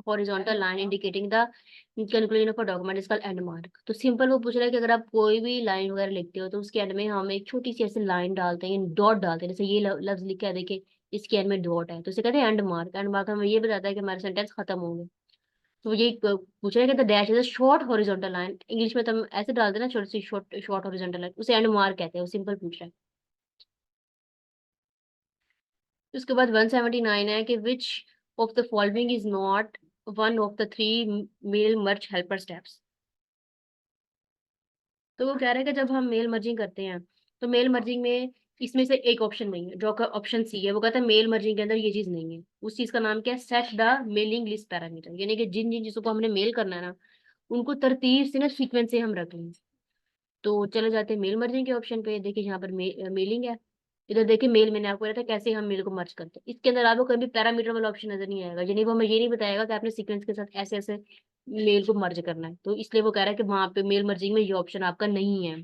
horizontal line indicating the conclusion of a document is called and mark. तो सिंपल वो पूछ रहा है कि अगर आप कोई भी लाइन वगैरह लिखते हो तो उसके एंड में हम एक छोटी सी ऐसी लाइन डालते हैं, डॉट डालते हैं, जैसे ये लफ्ज लिखा है देखिए, इसके एंड में डॉट है तो इसे कहते हैं एंड मार्क। एंड मार्क हमें ये बताता है कि हमारे सेंटेंस खत्म होंगे। तो ये पूछ रहा है कि the dash is a short horizontal line, English में तो हम ऐसे डालते हैं ना, छोटी सी शॉर्ट शॉर्ट हॉरिजॉन्टल लाइन, उसे एंड मार्क कहते हैं। वो सिंपल पूछ रहा है। उसके बाद 179 है कि which of the following is not one of the three mail merge helper steps. तो वो कह रहे हैं कि जब हम मेल मर्जिंग करते हैं तो मेल मर्जिंग में इसमें से एक ऑप्शन नहीं है, जो का ऑप्शन सी है, वो कहता है मेल मर्जिंग के अंदर ये चीज नहीं है। उस चीज का नाम क्या है, set the mailing list parameter, यानी कि जिन जिन चीजों को हमने मेल करना है ना, उनको तरतीब से ना सीक्वेंस से हम रख लें। तो चले जाते हैं मेल मर्जिंग के ऑप्शन पे, देखिए यहाँ पर मेलिंग है, इधर देखिए मेल, मैंने आपको बताया था कैसे हम मेल को मर्ज करते हैं। इसके अंदर आपको कभी पैरामीटर वाला ऑप्शन नजर नहीं आएगा, यानी वो हमें ये नहीं बताएगा कि आपने सीक्वेंस के साथ ऐसे ऐसे मेल को मर्ज करना है, तो इसलिए वो कह रहा है कि वहां पे मेल मर्जिंग में ये ऑप्शन आपका नहीं है।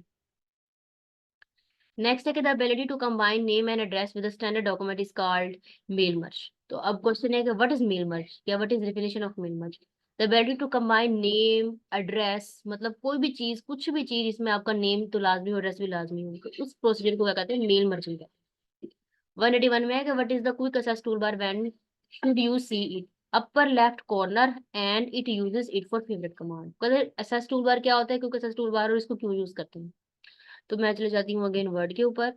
नेक्स्ट है कि the ability to combine name and address with standard document is called mail merge. तो अब क्वेश्चन है कि व्हाट इज मेल मर्ज, या what is definition of mail merge. The ability to combine name address, मतलब कोई भी चीज, कुछ भी चीज इसमें आपका नेम तो लाजमी हो, एड्रेस भी लाजमी हो, तो उस प्रोसीजर को क्या कहते हैं, मेल मर्जिंग कहते हैं। 181 में है कि what is the quick access toolbar when should you see it, upper left corner and it uses it for favourite command. कहते हैं एक्सेस टूल बार क्या होता है, क्विक एक्सेस टूल बार, और इसको क्यों यूज करते हैं। तो मैं चले जाती हूँ अगेन वर्ड के ऊपर,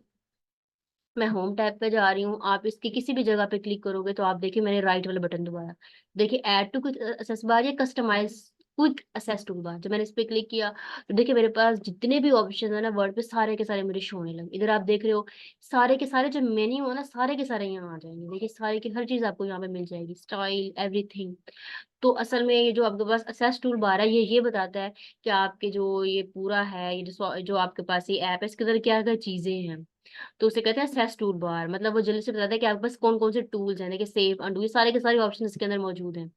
मैं होम टैब पे जा रही हूँ, आप इसकी किसी भी जगह पे क्लिक करोगे तो आप देखिए मैंने राइट वाला बटन दबाया, देखिए add to quick access bar या customise quick access toolbar, जब मैंने इस पे क्लिक किया तो देखिए मेरे पास जितने भी ऑप्शन है ना वर्ड पे, सारे के सारे मुझे शो होने लगे। इधर आप देख रहे हो सारे के सारे जो मेन्यू है ना, सारे के सारे यहाँ आ जाएंगे, देखिए सारे की हर चीज आपको यहाँ पे मिल जाएगी, स्टाइल एवरीथिंग। तो असल में ये जो आपके पास असेस टूल बार है, ये बताता है कि आपके जो ये पूरा है, ये जो आपके पास ये ऐप है, इसके अंदर क्या क्या चीजें हैं। तो उसे कहते हैं सेस टूल बार, मतलब वो जल्दी से बताता है कि आपके पास कौन कौन से टूल्स हैं, देखिए सेव अंडू, ये सारे के सारे ऑप्शन इसके अंदर मौजूद हैं।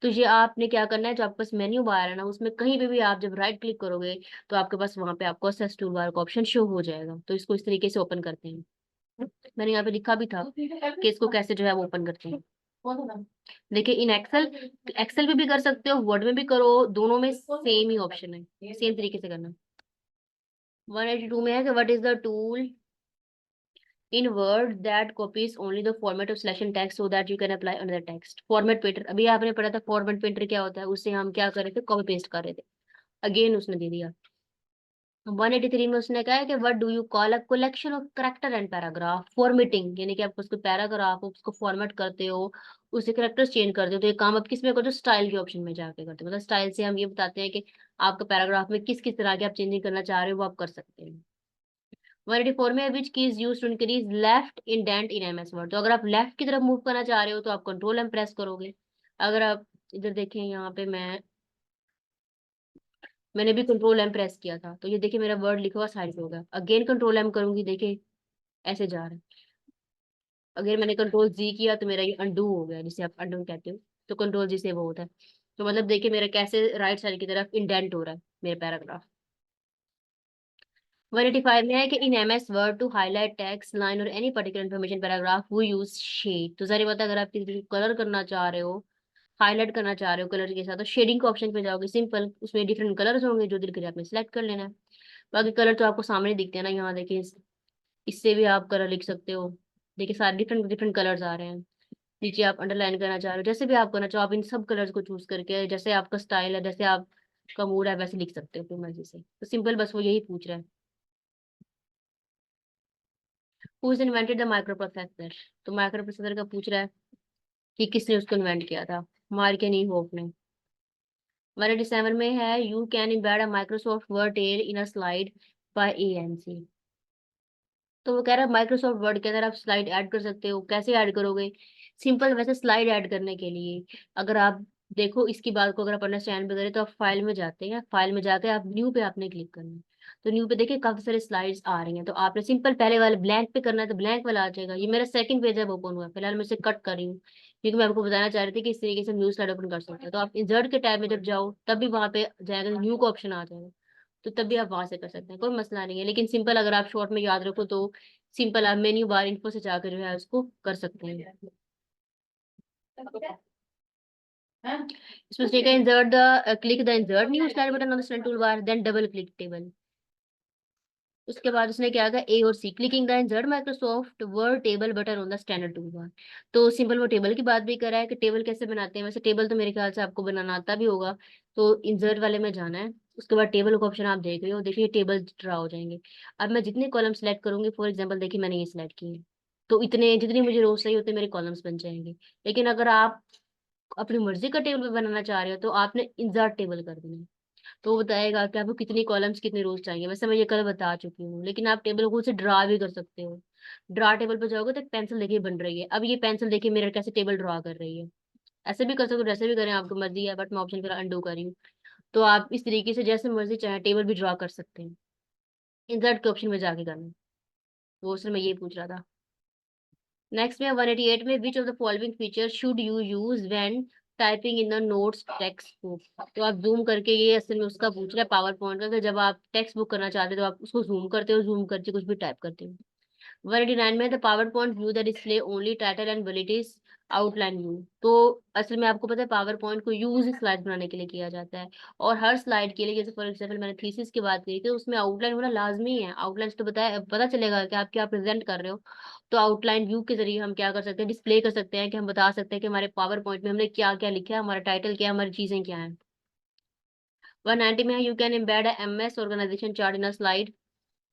तो ये आपने क्या करना है, जो आपके पास मेन्यू बार है ना, उसमें कहीं पे भी आप जब राइट क्लिक करोगे तो आपके पास वहां पे आपको सेस टूल बार का ऑप्शन शो हो जाएगा। तो इसको इस तरीके से ओपन करते हैं, मैंने यहाँ पे लिखा भी था कि इसको कैसे जो है वो ओपन करते हैं। देखिए इन एक्सेल पे भी कर सकते हो, वर्ड में भी करो, दोनों में सेम ही ऑप्शन है, सेम तरीके से करना। 182 में है कि what is the tool in word that copies only the format of selection text so that you can apply another text. Format painter अभी आपने पढ़ा था, फॉर्मेट पेंटर क्या होता है, उससे हम क्या कर रहे थे, कॉपी पेस्ट कर रहे थे। अगेन उसने दे दिया। 183 में उसने कहा है कि what do you call a collection of character and paragraph formatting, यानी कि आप उसको पैराग्राफ उसको फॉर्मेट करते हो, उससे करेक्टर्स चेंज करते हो। तो ये काम आप किस में करते हो, स्टाइल के ऑप्शन में जाके करते हो। मतलब स्टाइल से हम ये बताते हैं कि आपका पैराग्राफ में किस किस तरह के आप चेंजिंग करना चाह रहे हो, वो आप कर सकते हैं। 184 में which key is used to increase left indent in MS Word. तो अगर आप लेफ्ट की तरफ मूव करना चाह रहे हो तो आप कंट्रोल एम प्रेस करोगे। अगर आप इधर देखें, यहाँ पे मैंने भी कंट्रोल एम प्रेस किया था, तो ये देखिए मेरा वर्ड लिखा हुआ साइड पे होगा। अगेन कंट्रोल एम करूंगी, देखिए ऐसे जा रहा है। अगर मैंने कंट्रोल जी किया तो मेरा ये अंडू हो गया, जिसे आप अंडू कहते हो। तो कंट्रोल जी से वो होता है। तो मतलब देखिए मेरा कैसे राइट साइड की तरफ इंडेंट हो रहा है मेरे पैराग्राफ। 185 में है कि in MS Word to highlight text line और एनी पर्टिकुलर इन्फॉर्मेशन पैराग्राफ वो यूज शेड। तो सारी बात, अगर आप किसी को कलर करना चाह रहे हो, हाईलाइट करना चाह रहे हो कलर के साथ, तो शेडिंग के ऑप्शन पे जाओगे, सिंपल उसमें डिफरेंट कलर्स होंगे, जो दिल करे आपने सिलेक्ट कर लेना है। बाकी कलर तो आपको सामने दिखते हैं ना, यहाँ देखिए इससे भी आप कलर लिख सकते हो। देखिए सारे डिफरेंट डिफरेंट कलर्स आ रहे हैं। नीचे आप अंडरलाइन करना चाह रहे हो, जैसे भी आप करना चाहो, आप इन सब कलर्स को चूज करके जैसे आपका स्टाइल है, जैसे आपका मूड है, वैसे लिख सकते हो अपनी मर्जी से। तो सिंपल बस वो यही पूछ रहा है, who invented the micro processor. तो माइक्रो प्रोसेसर का पूछ रहा है कि किसने उसको इन्वेंट किया था, मार्के नी होप ने। 187 में है you can embed a Microsoft Word table in a slide by ANC. तो वो कह रहा है माइक्रोसॉफ्ट वर्ड के अंदर आप स्लाइड ऐड कर सकते हो। कैसे ऐड करोगे, सिंपल वैसे स्लाइड ऐड करने के लिए अगर आप देखो इसकी बात को, अगर आप अंडरस्टैंड करें तो आप फाइल में जाते हैं, फाइल में जाके आप न्यू पे आपने क्लिक करना है। तो न्यू पे देखिए काफी सारे स्लाइड्स आ रही हैं, तो आपने सिंपल पहले वाले ब्लैंक पे करना है, तो ब्लैंक वाला आ जाएगा। ये मेरा सेकंड पेज है वो ओपन हुआ है, फिलहाल मैं इसे कट कर रही हूँ क्योंकि मैं आपको बताना चाह रही थी कि इस तरीके से न्यू स्लाइड ओपन कर सकते हो। तो आप इंसर्ट के टैब में जब जाओ तब भी वहां पे जाएगा, न्यू का ऑप्शन आ जाएगा, तो तब भी आप वहां से कर सकते हैं, कोई मसला नहीं है। लेकिन सिंपल अगर आप शॉर्ट में याद रखो तो सिंपल आप मेन्यू बार इन्फो से जाकर जो है उसको कर सकते हैं। इसमें ठीक है, insert the click the insert new slide button on the center tool bar, then double click table. उसके बाद उसने क्या किया, ए और C, clicking the insert Microsoft Word table button on the standard tool bar. तो simple वो table की बात भी कर रहा है कि टेबल कैसे बनाते हैं। वैसे टेबल तो मेरे ख्याल से आपको बनाना आता भी होगा, तो इंसर्ट वाले में जाना है। उसके बाद टेबल का ऑप्शन आप देख रहे हो, देखिए टेबल ड्रा हो जाएंगे। अब मैं जितने कॉलम सेलेक्ट करूंगी, फॉर एग्जाम्पल देखिए मैंने ये सिलेक्ट किए, तो इतने जितनी मुझे रोज चाहिए उतने मेरे कॉलम्स बन जाएंगे। लेकिन अगर आप अपनी मर्जी का टेबल बनाना चाह रहे हो तो आपने इंसर्ट टेबल कर देना है। तो वो बताएगा कि आपको कितनी कॉलम्स कितने रोज चाहिए। वैसे मैं ये कल बता चुकी हूँ, लेकिन आप टेबल को से ड्रा भी कर सकते हो। ड्रा टेबल पर जाओगे तो एक पेंसिल देखिए बन रही है। अब ये पेंसिल देखिए मेरा कैसे टेबल ड्रा कर रही है। ऐसे भी कर सकते हो, जैसे भी करें आपको मर्जी है, बट मैं ऑप्शन फिर अंडू कर रही हूँ। तो आप इस तरीके से जैसे मर्जी चाहे टेबल भी ड्रा कर सकते हैं, इंसर्ट के ऑप्शन में जाके करना। वो उसने मैं ये पूछ रहा था। नेक्स्ट में 188 में which of the following feature should you use when typing in the notes text book. तो आप जूम करके, ये असल में उसका पूछ रहा है पावर पॉइंट का, कि जब आप टेक्स्ट बुक करना चाहते हो तो आप उसको जूम करते हो, जूम करके कुछ भी टाइप करते हो। 189 में the PowerPoint view the display only title and bullets outline view. तो असल में आपको पता है पावर पॉइंट को यूज स्लाइड बनाने के लिए किया जाता है, और हर स्लाइड के लिए, जैसे फॉर एग्जाम्पल मैंने थीसिस की बात करी थी, उसमें आउटलाइन होना लाजमी है। आउटलाइन तो बताया पता चलेगा कि आप क्या प्रेजेंट कर रहे हो। तो आउटलाइन व्यू के जरिए हम क्या कर सकते हैं, डिस्प्ले कर सकते हैं, कि हम बता सकते हैं कि हमारे पावर पॉइंट में हमने क्या क्या लिखा है, हमारा टाइटल क्या है, हमारी चीजें क्या है। 190 में you can embed M S organization chart in a slide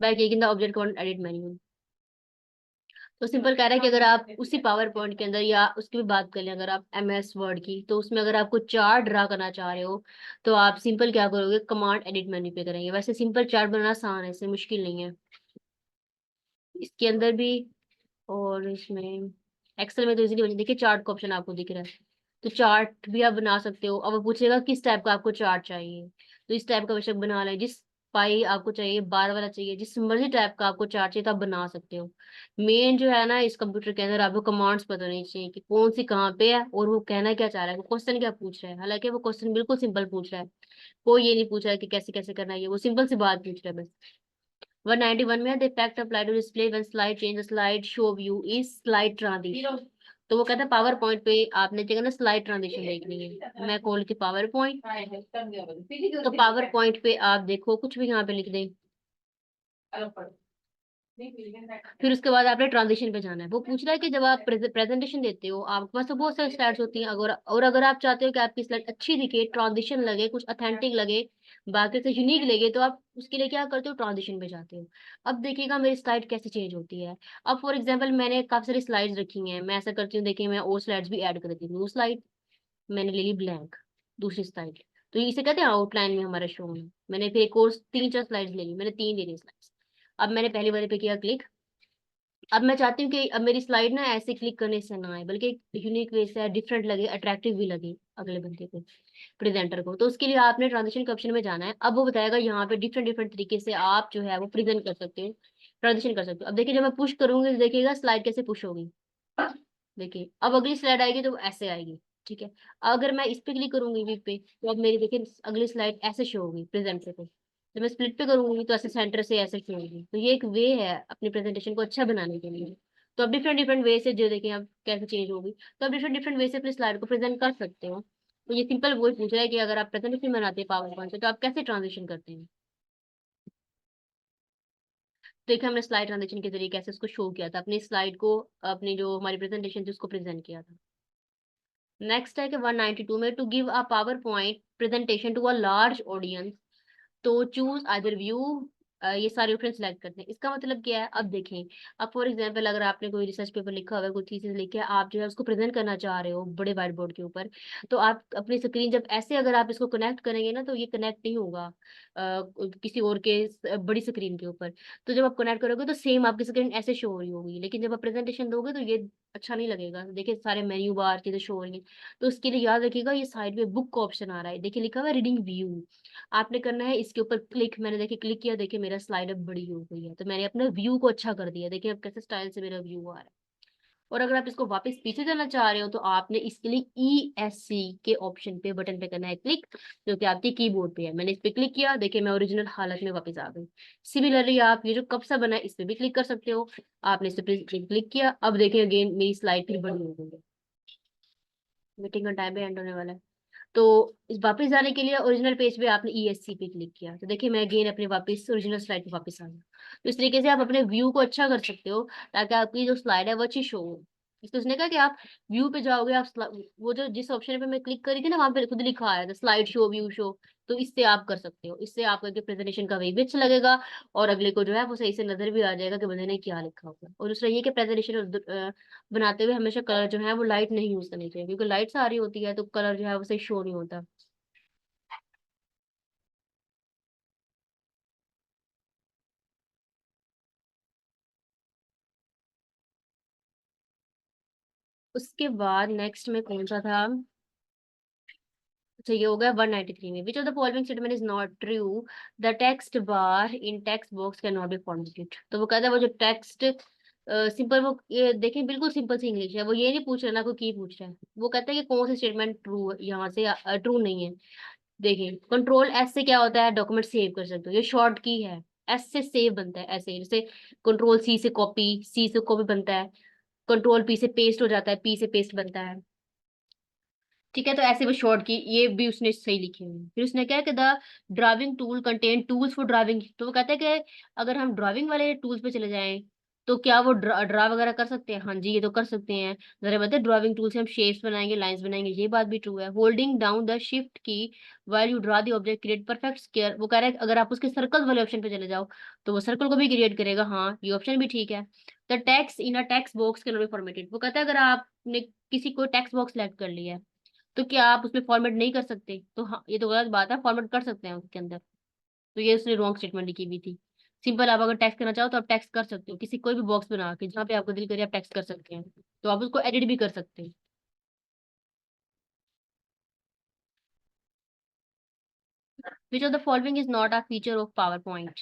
by clicking the object cont edit menu. तो सिंपल कह रहा है कि अगर आप उसी पावर पॉइंट के अंदर, या उसकी भी बात कर लें अगर आप एम एस वर्ड की, तो उसमें अगर आपको चार्ट ड्रा करना चाह रहे हो तो आप सिंपल क्या करोगे, कमांड एडिट मेन्यू पे करेंगे। वैसे सिंपल चार्ट बनाना आसान है, इससे मुश्किल नहीं है। इसके अंदर भी और इसमें एक्सेल में तो इजीली बनी, देखिए चार्ट का ऑप्शन आपको दिख रहा है, तो चार्ट भी आप बना सकते हो। अब वो पूछेगा किस टाइप का आपको चार्ट चाहिए, तो इस टाइप का बेशक बना लें। जिस पाई आपको चाहिए, बार वाला चाहिए, जिस मर्जी टाइप का आपको चार्ट चाहिए तो आप बना सकते हो। मेन जो है ना इस कंप्यूटर के अंदर, आपको कमांड्स पता नहीं चाहिए कि कौन सी कहाँ पे है और वो कहना क्या चाह रहा है, वो क्वेश्चन क्या पूछ रहा है। हालांकि वो क्वेश्चन बिल्कुल सिंपल पूछ रहा है, कोई ये नहीं पूछ रहा है कि कैसे कैसे करना है, ये वो सिंपल सी बात पूछ रहा है बस। 191 में the effect apply to display when slide change slide show view is slide transition. तो वो कहता है पावर पॉइंट पे आपने चाहिए ना स्लाइड ट्रांजिशन देखनी है, मैं खोल के पावर पॉइंट, तो पावर पॉइंट पे आप देखो कुछ भी यहाँ पे लिख दें, फिर उसके बाद आपने ट्रांजिशन पे जाना है। वो पूछ रहा है कि जब आप प्रेजेंटेशन देते हो आपके पास तो बहुत सारी स्लाइड्स होती हैं, अगर और अगर आप चाहते हो कि आपकी स्लाइड अच्छी दिखे, ट्रांजिशन लगे, कुछ अथेंटिक लगे, बाकी से यूनिक लगे, तो आप उसके लिए क्या करते हो, ट्रांजिशन पे जाते हो। अब देखिएगा मेरी स्लाइड कैसे चेंज होती है। अब फॉर एग्जाम्पल मैंने काफी सारी स्लाइड्स रखी हैं, मैं ऐसा करती हूँ, देखिए मैं और स्लाइड्स भी ऐड कर देती हूँ। स्लाइड मैंने ले ली ब्लैंक, दूसरी स्लाइड, तो इसे कहते हैं आउटलाइन में हमारा शो में। मैंने फिर एक और 3-4 स्लाइड्स ले ली, मैंने 3 ले ली स्लाइड्स। अब मैंने पहले वाले पे किया क्लिक। अब मैं चाहती हूँ कि अब मेरी स्लाइड ना ऐसे क्लिक करने से ना आए, बल्कि एक यूनिक वे से डिफरेंट लगे, अट्रैक्टिव भी लगे अगले बंदे को, प्रेजेंटर को। तो उसके लिए आपने ट्रांजिशन के ऑप्शन में जाना है। अब वो बताएगा यहाँ पे डिफरेंट डिफरेंट तरीके से आप जो है वो प्रेजेंट कर सकते हो, ट्रांजिशन कर सकते हो। अब देखिए जब मैं पुश करूंगी तो देखिएगा स्लाइड कैसे पुश होगी। देखिए अब अगली स्लाइड आएगी तो वो ऐसे आएगी। ठीक है, अगर मैं इस पे क्लिक करूंगी वी पे, तो अब मेरी देखिए अगली स्लाइड ऐसे शो होगी प्रेजेंटर पे। जब मैं स्प्लिट पे करूंगी तो ऐसे सेंटर से ऐसे शो होगी। तो ये एक वे है अपनी प्रेजेंटेशन को अच्छा बनाने के लिए। तो अब डिफरेंट डिफरेंट वे से जो देखिए अब कैसे चेंज होगी, तो अब डिफरेंट डिफरेंट वे से अपनी स्लाइड को प्रेजेंट कर सकते हो। तो ये सिंपल वो पूछ रहा है कि अगर आप प्रेजेंटेशन बनाते हैं पावर पॉइंट से तो आप कैसे ट्रांजिशन करते हैं। देखिए हमने स्लाइड ट्रांजिशन के जरिए कैसे उसको शो किया था, अपनी स्लाइड को, अपनी जो हमारी प्रेजेंटेशन थी उसको प्रेजेंट किया था। नेक्स्ट है कि 192 में, to give a power point presentation to a large audience, तो चूज आइदर व्यू, ये सारे ऑप्शन सेलेक्ट करते हैं। इसका मतलब क्या है, अब देखें, अब फॉर एग्जांपल अगर आपने कोई रिसर्च पेपर लिखा हुआ है, कोई थीसिस लिखा है, आप जो है उसको प्रेजेंट करना चाह रहे हो बड़े व्हाइट बोर्ड के ऊपर, तो आप अपनी स्क्रीन जब ऐसे अगर आप इसको कनेक्ट करेंगे ना, तो ये कनेक्ट नहीं होगा किसी और के बड़ी स्क्रीन के ऊपर। तो जब आप कनेक्ट करोगे तो सेम आपकी स्क्रीन ऐसे शो हो रही होगी, लेकिन जब आप प्रेजेंटेशन दोगे तो ये अच्छा नहीं लगेगा। देखिए सारे मेन्यू बार चीजें शो हो रही हैं। तो उसके लिए याद रखिएगा ये साइड में बुक का ऑप्शन आ रहा है, देखिए लिखा हुआ है रीडिंग व्यू, आपने करना है इसके ऊपर क्लिक। मैंने देखिए क्लिक किया, देखिए मेरा स्लाइड अब बड़ी हो गई है, तो मैंने अपने व्यू को अच्छा कर दिया। देखिए अब कैसे स्टाइल से मेरा व्यू आ रहा है। और अगर आप इसको वापस पीछे जाना चाह रहे हो तो आपने इसके लिए ESC के ऑप्शन पे, बटन पे करना है क्लिक, जो कि आपके कीबोर्ड पे है। मैंने इस पे क्लिक किया, देखिए मैं ओरिजिनल हालत में वापस आ गई। सिमिलरली आप ये जो कब सा बना है इस पे भी क्लिक कर सकते हो। आपने इस पे क्लिक किया, अब देखिए अगेन मेरी स्लाइड फिर बड़ी हो गई है। मीटिंग का टाइम भी एंड होने वाला है। तो इस वापस जाने के लिए ओरिजिनल पेज पे आपने ESC पे क्लिक किया, तो देखिए मैं अगेन अपने वापस ओरिजिनल स्लाइड पे वापस आ गया। तो इस तरीके से आप अपने व्यू को अच्छा कर सकते हो, ताकि आपकी जो स्लाइड है वो अच्छी शो हो। इसलिए उसने कहा कि आप व्यू पे जाओगे, आप वो जो जिस ऑप्शन पे मैं क्लिक करी थी ना, वहां पे खुद लिखा आया था स्लाइड शो, व्यू शो। तो इससे आप कर सकते हो, इससे आपका प्रेजेंटेशन का वे भी अच्छा लगेगा, और अगले को जो है वो सही से नजर भी आ जाएगा कि बंदे ने क्या लिखा होगा। और दूसरा ये कि प्रेजेंटेशन बनाते हुए हमेशा कलर जो है वो लाइट नहीं यूज करनी चाहिए, क्योंकि लाइट आ रही होती है तो कलर जो है वो सही शो नहीं होता। उसके बाद नेक्स्ट में कौन सा था, अच्छा ये हो गया 193 में, which of the following statement is not true, the text bar in text box can not be formatted. तो वो कहता है वो जो टेक्स्ट सिंपल, वो ये देखें बिल्कुल सिंपल सी इंग्लिश है, वो ये नहीं पूछ रहा ना कोई की पूछ रहा है, वो कहता है कि कौन सा स्टेटमेंट ट्रू है यहाँ से, ट्रू नहीं है। देखिए कंट्रोल एस से क्या होता है, डॉक्यूमेंट सेव कर सकते हो, ये शॉर्ट की है। एस से सेव बनता है, ऐसे जैसे कंट्रोल C से कॉपी, C से कॉपी बनता है, कंट्रोल P से पेस्ट हो जाता है, P से पेस्ट बनता है। ठीक है, तो ऐसे वो शॉर्ट की ये भी उसने सही लिखी हुई है। फिर उसने क्या है कि the driving tool contain tools for driving, तो वो कहता है कि अगर हम ड्राइविंग वाले टूल्स पे चले जाएं तो क्या वो ड्रा वगैरह कर सकते हैं। हाँ जी ये तो कर सकते हैं। जरा बताए ड्राइविंग टूल से हम शेप्स बनाएंगे, लाइंस बनाएंगे, ये बात भी ट्रू है। होल्डिंग डाउन द शिफ्ट की while you draw the object create perfect square, वो कह रहा है कि अगर आप उसके सर्कल वाले ऑप्शन पे चले जाओ तो वो सर्कल को भी क्रिएट करेगा। हाँ ये ऑप्शन भी ठीक है। The text in a text box can not be formatted, वो कहता है अगर आपने किसी को टेक्स्ट बॉक्स सेलेक्ट कर लिया है तो क्या आप उसमें फॉर्मेट नहीं कर सकते, तो हाँ ये तो गलत बात है, फॉर्मेट कर सकते हैं उसके अंदर। तो ये उसने रॉन्ग स्टेटमेंट लिखी हुई थी। सिंपल आप अगर टेक्स्ट करना चाहो तो आप टेक्स्ट कर सकते हो, किसी कोई भी बॉक्स बना के जहाँ पे आपको दिल करे आप टेक्स्ट कर सकते हैं, तो आप उसको एडिट भी कर सकते हैं। विच of the following is not a feature of power point,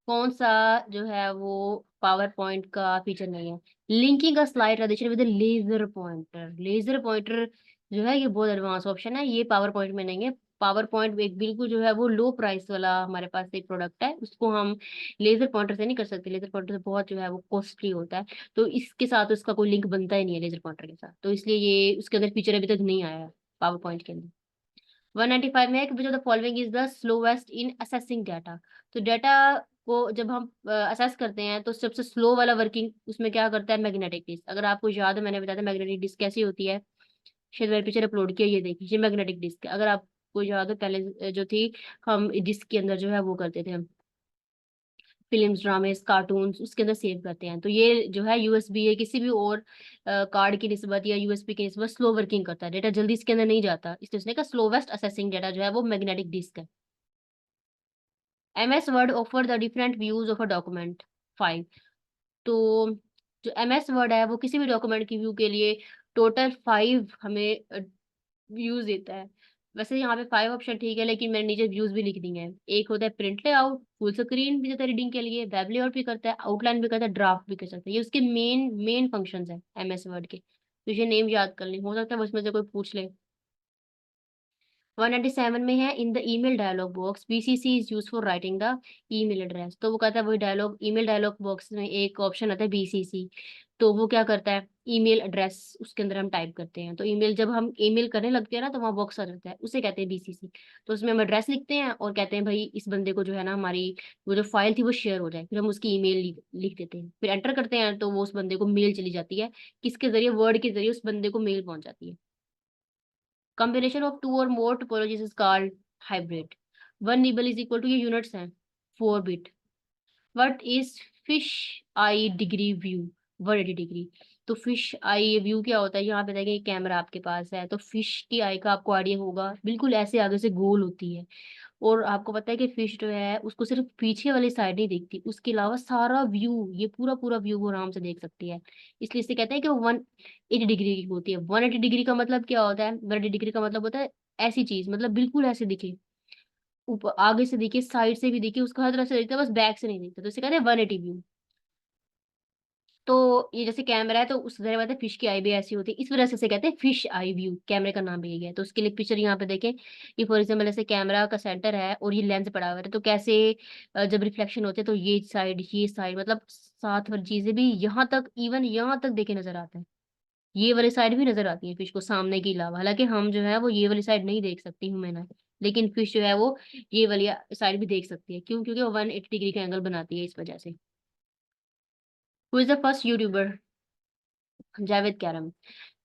कौन सा जो है वो पावर पॉइंट का फीचर नहीं है। Linking a slide transition with laser pointer, laser pointer जो है ये बहुत एडवांस ऑप्शन है, ये पावर पॉइंट में नहीं है। पावर पॉइंट एक बिल्कुल जो है वो लो प्राइस वाला हमारे पास एक प्रोडक्ट है, उसको हम लेजर पॉइंटर से नहीं कर सकते, लेजर पॉइंटर से बहुत जो है वो कॉस्टली होता है, तो इसके साथ उसका कोई लिंक बनता ही नहीं है लेजर पॉइंटर के साथ, तो इसलिए ये उसके अंदर फीचर अभी तक नहीं आया है पावर पॉइंट के अंदर। 195 में है कि which of the following is the slowest in assessing data. तो डाटा को जब हम असेस करते हैं तो सबसे स्लो वाला वर्किंग उसमें क्या करता है, मैग्नेटिक डिस्क। अगर आपको याद है मैंने बताया था मैग्नेटिक डिस्क कैसी होती है, शायद मैंने पिक्चर अपलोड किया, ये देखिए ये मैग्नेटिक डिस्क है। अगर आपको याद हो पहले जो थी, हम डिस्क के अंदर जो है वो करते थे, हम फिल्म्स ड्रामेस कार्टून्स उसके अंदर सेव करते हैं, तो ये जो है यूएसबी है किसी भी और कार्ड की निस्बत या यूएसबी की निस्बत स्लो वर्किंग करता है, डेटा जल्दी इसके अंदर नहीं जाता, इसलिए उसने कहा स्लोवेस्ट असेसिंग डाटा जो है वो मैग्नेटिक डिस्क है। MS word offer the different views of a document. 5। तो जो एमएस वर्ड है वो किसी भी डॉक्यूमेंट की व्यू के लिए टोटल 5 हमें व्यूज देता है। वैसे यहाँ पे 5 ऑप्शन ठीक है, लेकिन मैंने नीचे व्यूज भी लिख दिए हैं। एक होता है प्रिंट लेआउट, फुल स्क्रीन भी देता है रीडिंग के लिए, वेब लेआउट भी करता है, आउटलाइन भी करता है, ड्राफ्ट भी कर सकता है। ये उसके मेन मेन फंक्शंस है एमएस वर्ड के, तो ये नेम याद कर लें, हो सकता है उसमें से कोई पूछ ले। 197 में है in the email dialog box BCC is use for writing the email address. तो वो कहता है वही डायलॉग, ईमेल डायलॉग बॉक्स में एक ऑप्शन आता है बीसीसी, तो वो क्या करता है, ईमेल एड्रेस उसके अंदर हम टाइप करते हैं, तो ईमेल जब हम ईमेल करने लगते हैं ना तो वहाँ बॉक्स आ जाता है, उसे कहते हैं बीसीसी। तो उसमें हम एड्रेस लिखते हैं और कहते हैं भाई इस बंदे को जो है ना हमारी वो जो फाइल थी वो शेयर हो जाए, फिर हम उसकी ईमेल लिख देते हैं, फिर एंटर करते हैं तो वो उस बंदे को मेल चली जाती है, किसके जरिए, वर्ड के जरिए उस बंदे को मेल पहुंच जाती है। Combination of two or more topologies is called hybrid. One nibble is equal to, ये units हैं 4 bit. What is fish eye degree view? 180 degree. तो फिश आई व्यू क्या होता है, यहाँ पे देखिए कैमरा आपके पास है, तो फिश की आई का आपको आइडिया होगा, बिल्कुल ऐसे आगे से गोल होती है, और आपको पता है कि फिश जो है उसको सिर्फ पीछे वाली साइड नहीं दिखती, उसके अलावा सारा व्यू, ये पूरा पूरा व्यू वो आराम से देख सकती है, इसलिए इसे कहते हैं कि 180 डिग्री की होती है। 180 डिग्री का मतलब क्या होता है, 180 डिग्री का मतलब होता है ऐसी चीज, मतलब बिल्कुल ऐसे दिखे, ऊपर आगे से दिखे, साइड से भी दिखे, उसको हर तरफ से दिखता है, बस बैक से नहीं दिखता, तो इसे कहते हैं 180 व्यू। तो ये जैसे कैमरा है तो उस तरह बात है, फिश की आई भी ऐसी होती है, इस वजह से इसे कहते हैं फिश आई व्यू, कैमरे का नाम भी यही है। तो उसके लिए पिक्चर यहाँ पे देखें, ये फॉर एग्जाम्पल ऐसे कैमरा का सेंटर है और ये लेंस पड़ा हुआ है, तो कैसे जब रिफ्लेक्शन होते हैं तो ये साइड मतलब साथ वाली चीजें भी यहाँ तक, इवन यहाँ तक देखे नजर आते हैं, ये वाली साइड भी नजर आती है फिश को सामने के अलावा, हालांकि हम जो है वो ये वाली साइड नहीं देख सकती हूँ मैंने, लेकिन फिश जो है वो ये वाली साइड भी देख सकती है, क्यों, क्योंकि वो 180 डिग्री का एंगल बनाती है इस वजह से। Who is the first YouTuber? Jawed Karim.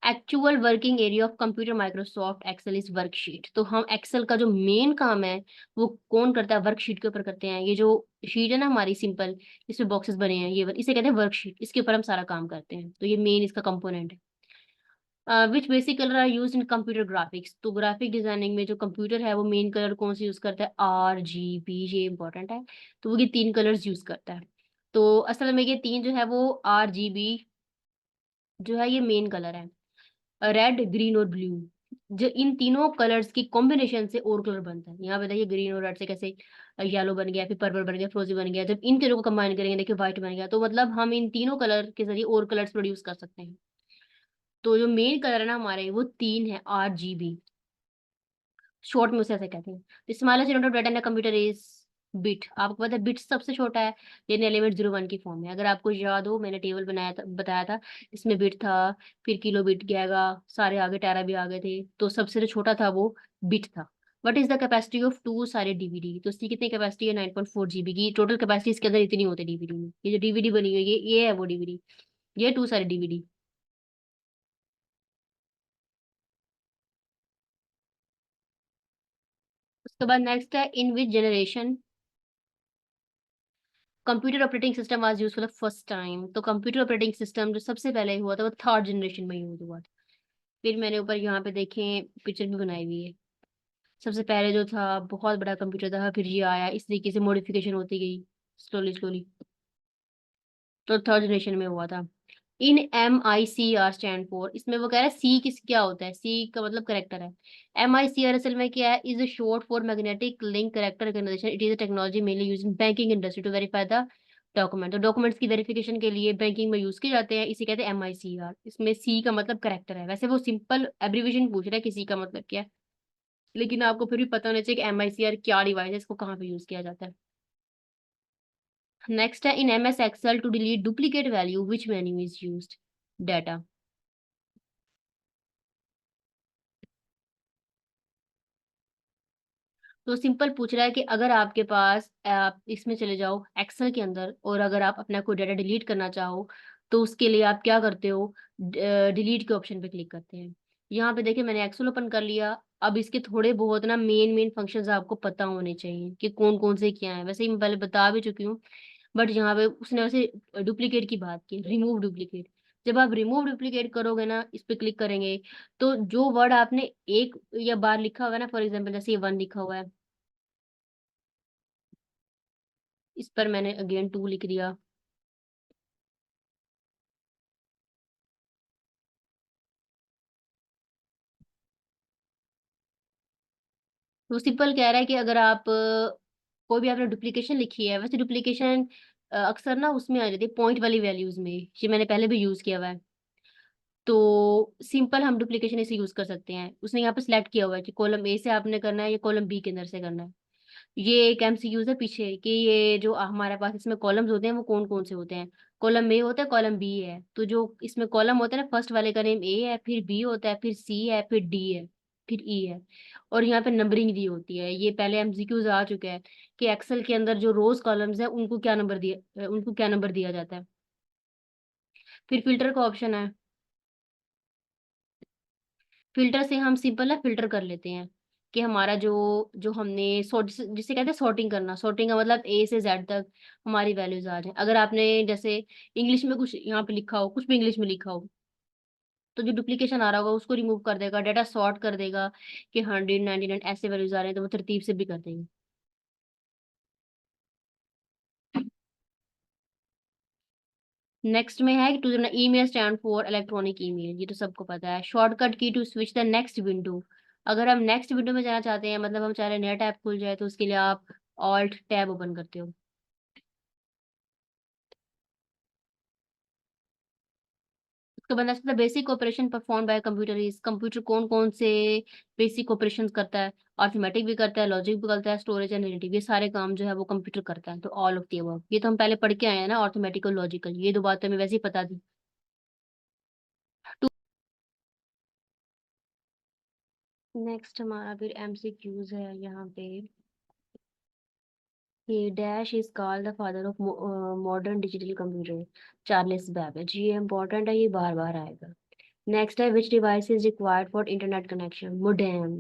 Actual working area of computer Microsoft Excel is worksheet. तो हम एक्सेल का जो मेन काम है वो कौन करता है, वर्कशीट के ऊपर करते हैं। ये जो शीट है ना हमारी सिंपल, इसमें बॉक्सेस बने हैं, ये इसे कहते हैं वर्कशीट, इसके ऊपर हम सारा काम करते हैं, तो ये मेन इसका कंपोनेंट है। Which basic colour are use in computer graphics. तो ग्राफिक डिजाइनिंग में जो कंप्यूटर है वो मेन कलर कौन सी यूज करता है, RGB, ये इंपॉर्टेंट है, तो वो ये 3 कलर्स यूज करता है। तो असल में ये 3 जो है वो RGB जो है ये मेन कलर है, रेड ग्रीन और ब्लू, जो इन तीनों कलर्स की कॉम्बिनेशन से और कलर बनता है। यहाँ पे देखिए ग्रीन और रेड से कैसे येलो बन गया, फिर पर्पल बन गया, फ्रोजी बन गया, जब इन तीनों को कंबाइन करेंगे देखिए व्हाइट बन गया, तो मतलब हम इन तीनों कलर के जरिए और कलर्स प्रोड्यूस कर सकते हैं। तो जो मेन कलर है ना हमारे वो 3 है, RGB, शॉर्ट में उसे ऐसे कहते हैं। Smallest unit of data in computer is bit. आपको पता है बिट सबसे छोटा है, यानी एलिमेंट 01 की फॉर्म में। अगर आपको याद हो मैंने टेबल बनाया था, बताया था, इसमें बिट था, फिर किलो बिट गएगा, सारे आगे टेरा भी आ गए थे, तो सबसे जो छोटा था वो बिट था। What is the capacity of two सारे डीवीडी? तो इसकी कितनी कैपेसिटी है, 9.4 GB की टोटल कैपेसिटी इसके अंदर इतनी होती है डीवीडी में। ये जो डीवीडी बनी हुई है ये है वो डीवीडी, ये 2 सारे डीवीडी। उसके बाद नेक्स्ट है in which generation computer operating system was use for the first time. तो कंप्यूटर ऑपरेटिंग सिस्टम जो सबसे पहले हुआ था वो 3rd जनरेशन में यूज हुआ था। फिर मैंने ऊपर यहाँ पे देखें पिक्चर भी बनाई हुई है, सबसे पहले जो था बहुत बड़ा कंप्यूटर था, फिर ये आया, इस तरीके से मॉडिफिकेशन होती गई स्लोली स्लोली, तो 3rd जनरेशन में हुआ था। इन MICR स्टैंड फॉर, इसमें वो कह रहा है सी किस क्या होता है, सी का मतलब करेक्टर है। MICR असल में क्या है, is short for magnetic link character recognition, it is a technology mainly use in banking industry to verify the document. तो डॉक्यूमेंट्स की वेरिफिकेशन के लिए बैंकिंग में यूज किए जाते हैं, इसे कहते हैं MICR। इसमें सी का मतलब करेक्टर है, वैसे वो सिंपल एब्रीविएशन पूछ रहा है कि सी का मतलब क्या है। लेकिन आपको फिर भी पता होना चाहिए कि MICR क्या डिवाइस है, इसको कहाँ पे यूज किया जाता है। नेक्स्ट है in MS Excel to delete duplicate value which menu is used. Data. तो सिंपल पूछ रहा है कि अगर आपके पास, आप इसमें चले जाओ एक्सेल के अंदर, और अगर आप अपना कोई डाटा डिलीट करना चाहो तो उसके लिए आप क्या करते हो, डिलीट के ऑप्शन पे क्लिक करते हैं। यहाँ पे देखिए मैंने एक्सेल ओपन कर लिया। अब इसके थोड़े बहुत ना मेन मेन फंक्शंस आपको पता होने चाहिए कि कौन कौन से क्या है, वैसे ही मैं पहले बता भी चुकी हूँ। बट यहाँ पे उसने वैसे डुप्लीकेट की बात की, रिमूव डुप्लीकेट। जब आप रिमूव डुप्लीकेट करोगे ना, इस पे क्लिक करेंगे, तो जो वर्ड आपने एक या बार लिखा होगा ना, फॉर एग्जाम्पल जैसे ये 1 लिखा हुआ है, इस पर मैंने अगेन 2 लिख दिया। तो सिंपल कह रहा है कि अगर आप कोई भी आपने डुप्लीकेशन लिखी है, वैसे डुप्लीकेशन अक्सर ना उसमें आ जाती है पॉइंट वाली वैल्यूज में, ये मैंने पहले भी यूज किया हुआ है। तो सिंपल हम डुप्लीकेशन इसे यूज कर सकते हैं। उसने यहाँ पे सिलेक्ट किया हुआ है कि कॉलम ए से आपने करना है या कॉलम बी के अंदर से करना है। ये एक MCQ है पीछे कि ये जो हमारे पास इसमें कॉलम्स होते हैं वो कौन कौन से होते हैं। कॉलम ए होता है, कॉलम बी है। तो जो इसमें कॉलम होता है ना, फर्स्ट वाले का नेम ए है, फिर बी होता है, फिर सी है, फिर डी है, फिर ई है। और यहाँ पे नंबरिंग दी होती है। ये पहले MCQs आ चुके हैं कि एक्सेल के अंदर जो रोज कॉलम्स है उनको क्या नंबर दिया जाता है। फिर फिल्टर का ऑप्शन है। फिल्टर से हम सिंपल ना फिल्टर कर लेते हैं कि हमारा जो जो हमने सॉर्ट, जिसे कहते हैं सॉर्टिंग करना। सॉर्टिंग का मतलब A से Z तक हमारी वैल्यूज आ जाए। अगर आपने जैसे इंग्लिश में कुछ यहाँ पे लिखा हो, कुछ भी इंग्लिश में लिखा हो, तो जो डुप्लीकेशन आ रहा होगा उसको रिमूव कर देगा, डाटा सॉर्ट कर देगा कि 100, 99 ऐसे वैल्यूज आ रहे हैं, तो वो तरतीब से भी कर देंगे। नेक्स्ट में है to email stand for electronic email, ये तो सबको पता है। Shortcut key to switch the next window. अगर हम नेक्स्ट विंडो में जाना चाहते हैं, मतलब हम चाह रहे हैं नया टैब खुल जाए, तो उसके लिए आप ऑल्ट टैब ओपन करते हो। उसके बाद next basic operation perform by computer is, computer कौन कौन से बेसिक ऑपरेशन करता है। अर्थमेटिक भी करता है, लॉजिक भी करता है, स्टोरेज एंड रिलेटिव, ये सारे काम जो है वो कंप्यूटर करता है। तो ऑल ऑफ दी अबव, ये तो हम पहले पढ़ के आए हैं ना, अर्थमेटिक और लॉजिकल, ये दो बातें हमें वैसे ही पता थी। नेक्स्ट हमारा फिर MCQs है यहाँ पे। ये dash is called the father of modern digital computer, Charles Babbage. ये इंपॉर्टेंट है, ये बार बार आएगा। नेक्स्ट है विच device is required for internet connection. Modem.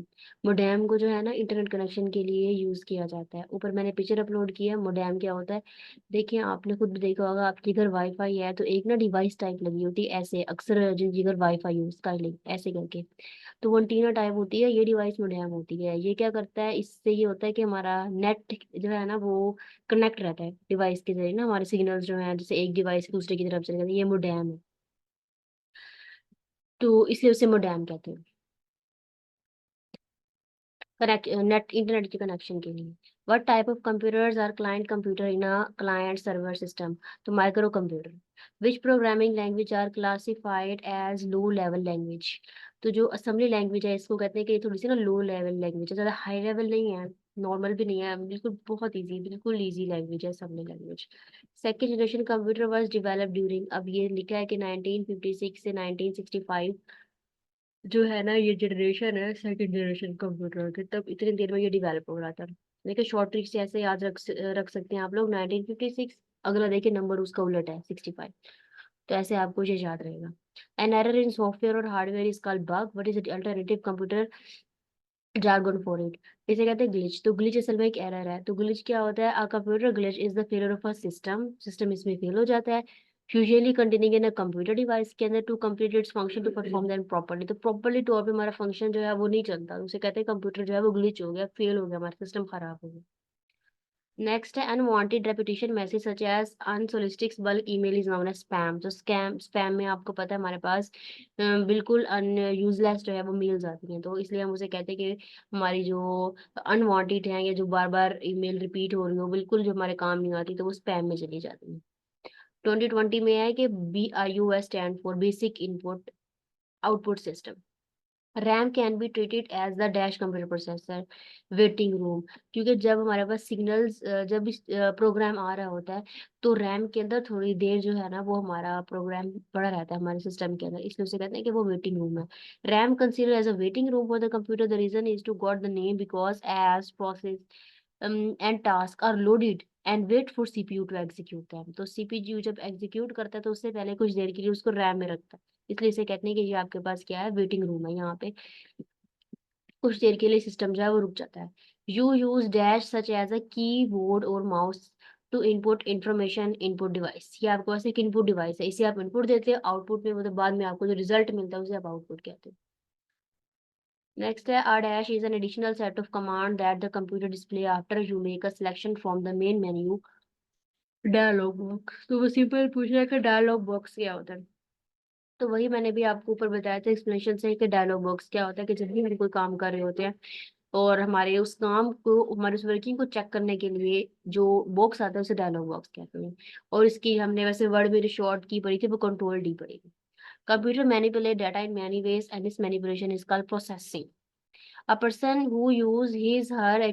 Modem को जो है ना इंटरनेट कनेक्शन के लिए यूज किया जाता है। ऊपर मैंने पिक्चर अपलोड किया है। मोडेम क्या होता है, देखिए आपने खुद भी देखा होगा, आपके घर वाईफाई है तो एक ना डिवाइस टाइप लगी होती है ऐसे, अक्सर जिनके घर वाईफाई यूज कर ले ऐसे करके, तो वो एंटीना टाइप होती है। ये डिवाइस मोडेम होती है। ये क्या करता है, इससे ये होता है कि हमारा नेट जो है ना वो कनेक्ट रहता है डिवाइस के जरिए ना, हमारे सिग्नल्स जो है जैसे एक डिवाइस से दूसरे की तरफ चले जाते हैं, ये मोडेम है। तो इसलिए उसे मोडेम कहते हैं, कनेक्ट नेट इंटरनेट के कनेक्शन के लिए। What type of computers are client computer in a client server system. तो micro computer. Which programming language are classified as low level language. तो जो असेंबली लैंग्वेज है इसको कहते हैं कि ये थोड़ी सी ना लो लेवल लैंग्वेज है, ज़्यादा हाई लेवल नहीं है, नॉर्मल भी नहीं है, बिल्कुल बहुत इजी, बिल्कुल इजी लैंग्वेज है assembly language. Second generation computer was developed during, अब ये लिखा है कि 1956 से 1965 जो है ना ये जनरेशन है सेकंड जनरेशन कंप्यूटर की, तब इतनी देर में ये डेवलप हो रहा था। देखिए शॉर्ट ट्रिक से ऐसे याद रख सकते हैं आप लोग, 1956, अगला देखिए नंबर उसका उलट है 65, तो ऐसे आपको ये याद रहेगा। एन एरर इन सॉफ्टवेयर और hardware is called bug, what is alternative computer jargon for it. इसे कहते हैं ग्लिच। तो ग्लिच असल में एक एरर है। तो ग्लिच क्या होता है, a computer glitch is the failure of a system, system इसमें फेल हो जाता है, usually containing in a computer device के अंदर to complete its function to perform them properly. तो प्रॉपर्ली तौर पे हमारा फंक्शन जो है वो नहीं चलता, उसे कहते हैं कंप्यूटर जो है वो ग्लिच हो गया, फेल हो गया, हमारा सिस्टम खराब हो गया। नेक्स्ट है unwanted repetition message such as unsolicited bulk email is known as spam. तो स्पैम में आपको पता है हमारे पास बिल्कुल यूजलेस जो है वो मेल्स आती हैं, तो इसलिए हम उसे कहते हैं कि हमारी जो अनवांटेड है या जो बार बार ईमेल रिपीट हो रही हो, बिल्कुल जो हमारे काम नहीं आती, तो वो स्पैम में चली जाती है। 2020 में है कि BIUS stand for basic input output system. RAM can be treated as the dash computer processor waiting room, क्योंकि जब हमारे पास सिग्नल्स जब प्रोग्राम आ रहा होता है तो रैम के अंदर थोड़ी देर जो है ना वो हमारा प्रोग्राम पड़ा रहता है हमारे सिस्टम के अंदर, इसलिए उसे कहते हैं कि वो वेटिंग रूम है। RAM consider as a waiting room for the computer, the reason is to got the name because as process and task are loaded and wait for CPU to execute them. तो CPU जब execute करता है तो उससे पहले कुछ देर के लिए उसको रैम में रखता है, इसलिए इसे कहते हैं कि ये आपके पास क्या है, वेटिंग रूम है। यहाँ पे कुछ देर के लिए सिस्टम जो है वो रुक जाता है। You use dash such as a keyboard or mouse to input information input device, ये आपके पास एक इनपुट डिवाइस है, इसे आप इनपुट देते हैं, आउटपुट में मतलब बाद में आपको जो रिजल्ट मिलता है उसे आप आउटपुट कहते हैं। नेक्स्ट है a dash is an additional set of command that the computer display after you make a selection from the main menu dialog box। तो वो सिंपल पूछ रहा है कि डायलॉग बॉक्स क्या होता है। तो वही मैंने भी आपको ऊपर बताया था एक्सप्लेनेशन से कि डायलॉग बॉक्स क्या होता है, कि जब भी हम कोई काम कर रहे होते हैं और हमारे उस काम को हमारे उस वर्किंग को चेक करने के लिए जो बॉक्स आता है उसे डायलॉग बॉक्स कहते हैं। और इसकी हमने वैसे वर्ड में शॉर्ट की पढ़ी थी, वो कंट्रोल डी पढ़ी थी। Computer manipulate data in many ways and this manipulation is called processing. A person who use his her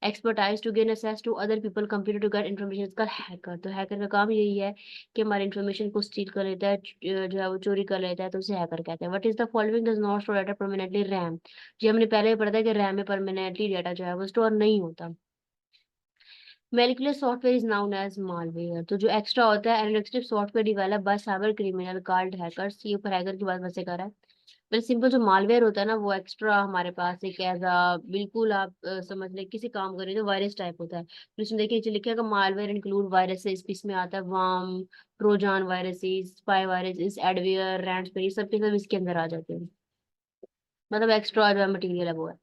expertise to gain access to other people computer to get information is called hacker। तो hacker का काम यही है कि हमारे information को steel कर लेता है, जो है वो चोरी कर लेता है, तो उसे हैकर कहते हैं। What is the following does not store data permanently RAM. जी हमने पहले ही पढ़ा था कि रैम में परमानेंटली डाटा जो है वो स्टोर नहीं होता। Malicious software is known as malware। तो जो एक्स्ट्रा होता है analytic software develop by cyber criminal called hackers, ये ऊपर हैकर की बात वैसे कर रहा है। पर सिंपल जो मालवेयर होता है ना वो एक्स्ट्रा हमारे पास एक एज अ बिल्कुल आप समझ लें किसी काम कर रहे हो वायरस टाइप होता है, तो इसमें देखिए जो लिखा है मालवेयर इंक्लूड वायरसेस, इसमें आता है warm, Trojan viruses, spy viruses, adware, ransomware, ये सब के सब इसके अंदर आ जाते हैं। मतलब एक्स्ट्रा जो मटेरियल है वो है।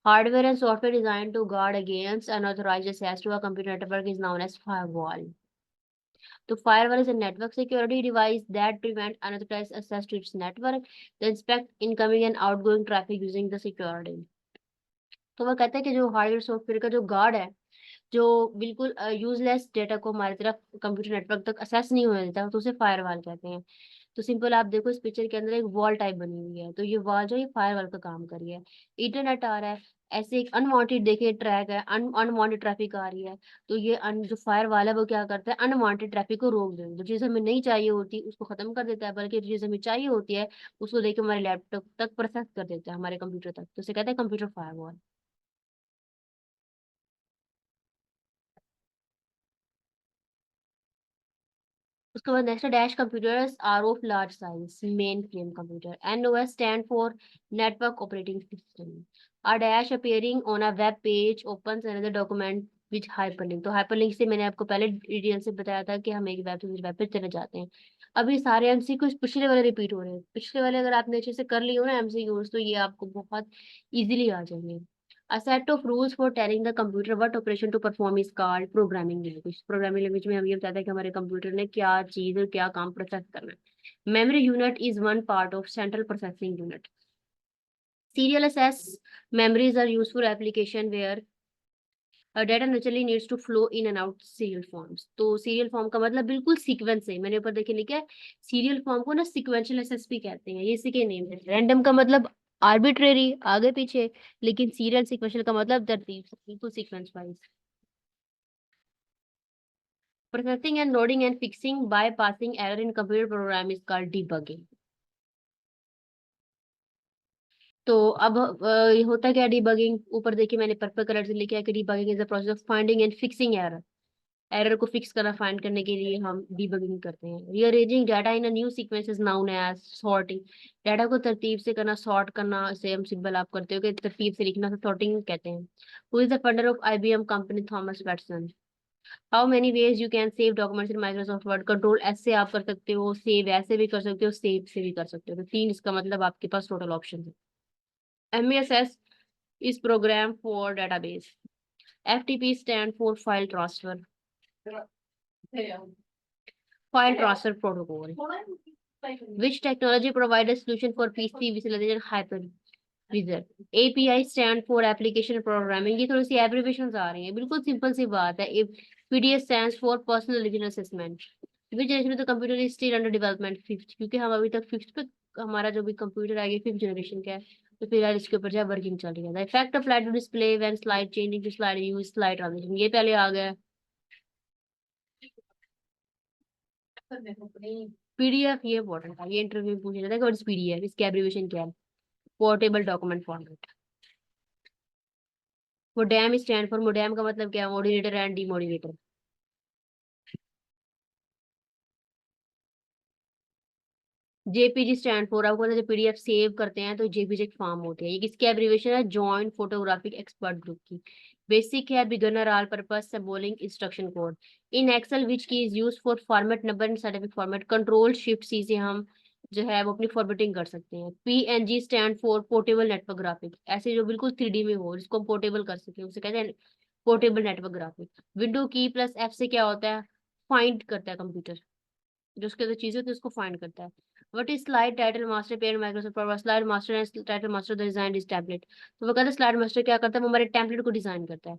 Hardware and software design to guard against unauthorized access to a computer network is known as firewall. तो firewall is a network security device that prevent unauthorized access to its network, they inspect incoming and outgoing traffic using the security। तो वो कहते हैं कि जो hardware software का जो guard है, जो बिल्कुल यूजलेस डेटा को हमारी तरफ कंप्यूटर नेटवर्क तक एक्सेस नहीं होने देता, तो उसे फायरवॉल कहते हैं। तो सिंपल आप देखो इस पिक्चर के अंदर एक वॉल टाइप बनी हुई है, तो ये वॉल जो है फायरवॉल का काम कर रही है। इंटरनेट आ रहा है, ऐसे एक अनवांटेड देखिए ट्रैक है, अनवांटेड ट्रैफिक आ रही है, तो ये जो फायरवॉल है वो क्या करता है, अनवांटेड ट्रैफिक को रोक देता है। जो चीज़ हमें नहीं चाहिए होती उसको खत्म कर देता है, बल्कि जो चीज़ हमें चाहिए होती है उसको लेके हमारे लैपटॉप तक प्रोसेस कर देता है, हमारे कंप्यूटर तक, तो उसे कहते हैं कंप्यूटर फायरवॉल। उसके बाद next dash computers are of large size main frame computer, NOS stand for network operating system. A dash appearing on a web page opens another document which hyperlink. तो hyperlink से मैंने आपको पहले detail से बताया था कि हम एक वेब से वेब पे चले जाते हैं। अभी सारे एमसीक्यू पिछले वाले रिपीट हो रहे हैं, पिछले वाले अगर आपने अच्छे से कर लिए हो ना एमसीक्यूज तो ये आपको बहुत इजीली आ जाएंगे। A set of rules for telling the computer what operation to perform is called programming language। Programming language में हम ये बताते हैं कि हमारे कंप्यूटर ने क्या चीज और क्या काम प्रोसेस करना है। Memory unit is one part of central processing unit. Serial access memories are useful application where data naturally needs to flow in and out serial forms। तो serial form का मतलब बिल्कुल सीक्वेंस है, मैंने ऊपर देखिए लिखा है serial form को ना sequential access भी कहते हैं, ये इसी के नेम है। रैंडम का मतलब आर्बिट्रेरी आगे पीछे, लेकिन सीरियल सीक्वेंशियल का मतलब तरतीब से, बिल्कुल sequence wise. Processing and loading and fixing by passing error in computer program is called debugging. तो अब ये होता क्या डिबगिंग, ऊपर देखिए मैंने पर्पल कलर से लिखा है कि debugging is the process of finding and fixing error. Error को फिक्स करना फाइंड करने के लिए हम डिबगिंग करते हैं। Rearranging data in a new sequence is known as sorting. Data को तरतीब से करना, सॉर्ट करना, इसे हम सिंबल आप करते हो कि तरतीब से लिखना, तो सॉर्टिंग कहते हैं। Who is the founder of IBM company, Thomas Watson. How many ways you can save documents in Microsoft word. Control S से आप कर सकते हो, सेव ऐसे भी कर सकते हो, सेव से भी कर सकते हो, तो तीन इसका मतलब आपके पास टोटल ऑप्शन है। MSS is program for database. FTP stand for file transfer, file transfer protocol. Which technology provides a solution for PC visualization hypervisor? API stand for application programming। ये थोड़ी सी एब्रिविएशंस आ रही हैं, बिल्कुल सिंपल सी बात है। PDS stands for personal regional assessment। Which generation of the computer is still under development? Fifth, क्योंकि हम अभी तक फिफ्थ पे, हमारा जो भी कंप्यूटर आएगा फिफ्थ जनरेशन का है, तो फिलहाल इसके ऊपर जो है वर्किंग चल रही है। The effect of light to display when slide changing to slide use slide transition, ये पहले आ गया। पीडीएफ ये इंपॉर्टेंट था, ये इंटरव्यू में पूछा जाता है, व्हाट इज पीडीएफ, इसकी एब्रिविएशन क्या है? Portable document format. Modem stand for, modem का मतलब क्या है? Modulator and demodulator. JPG stand for, आपको पता है जब पीडीएफ सेव करते हैं तो जेपीजी एक फॉर्म होती है। ये किसकी एब्रिविएशन है? जॉइंट फोटोग्राफिक एक्सपर्ट ग्रुप की। बेसिक है, beginner, all purpose, symbolic, instruction code. In Excel which key is use for format number and certificate format. Control shift C से हम जो है वो अपनी फॉर्मेटिंग कर सकते हैं। PNG stand for portable network graphic, ऐसे जो बिल्कुल 3D में हो जिसको हम पोर्टेबल कर सकें उसे कहते हैं पोर्टेबल नेटवर्क ग्राफिक। विंडो की प्लस एफ से क्या होता है? फाइंड करता है कंप्यूटर, जो उसके अंदर चीजें होती है उसको फाइंड करता है। What is slide title master pair Microsoft power? Slide master and title master the design is template. तो वो कहता है स्लाइड मास्टर क्या करता है? वो हमारे टेम्पलेट को डिजाइन करता है।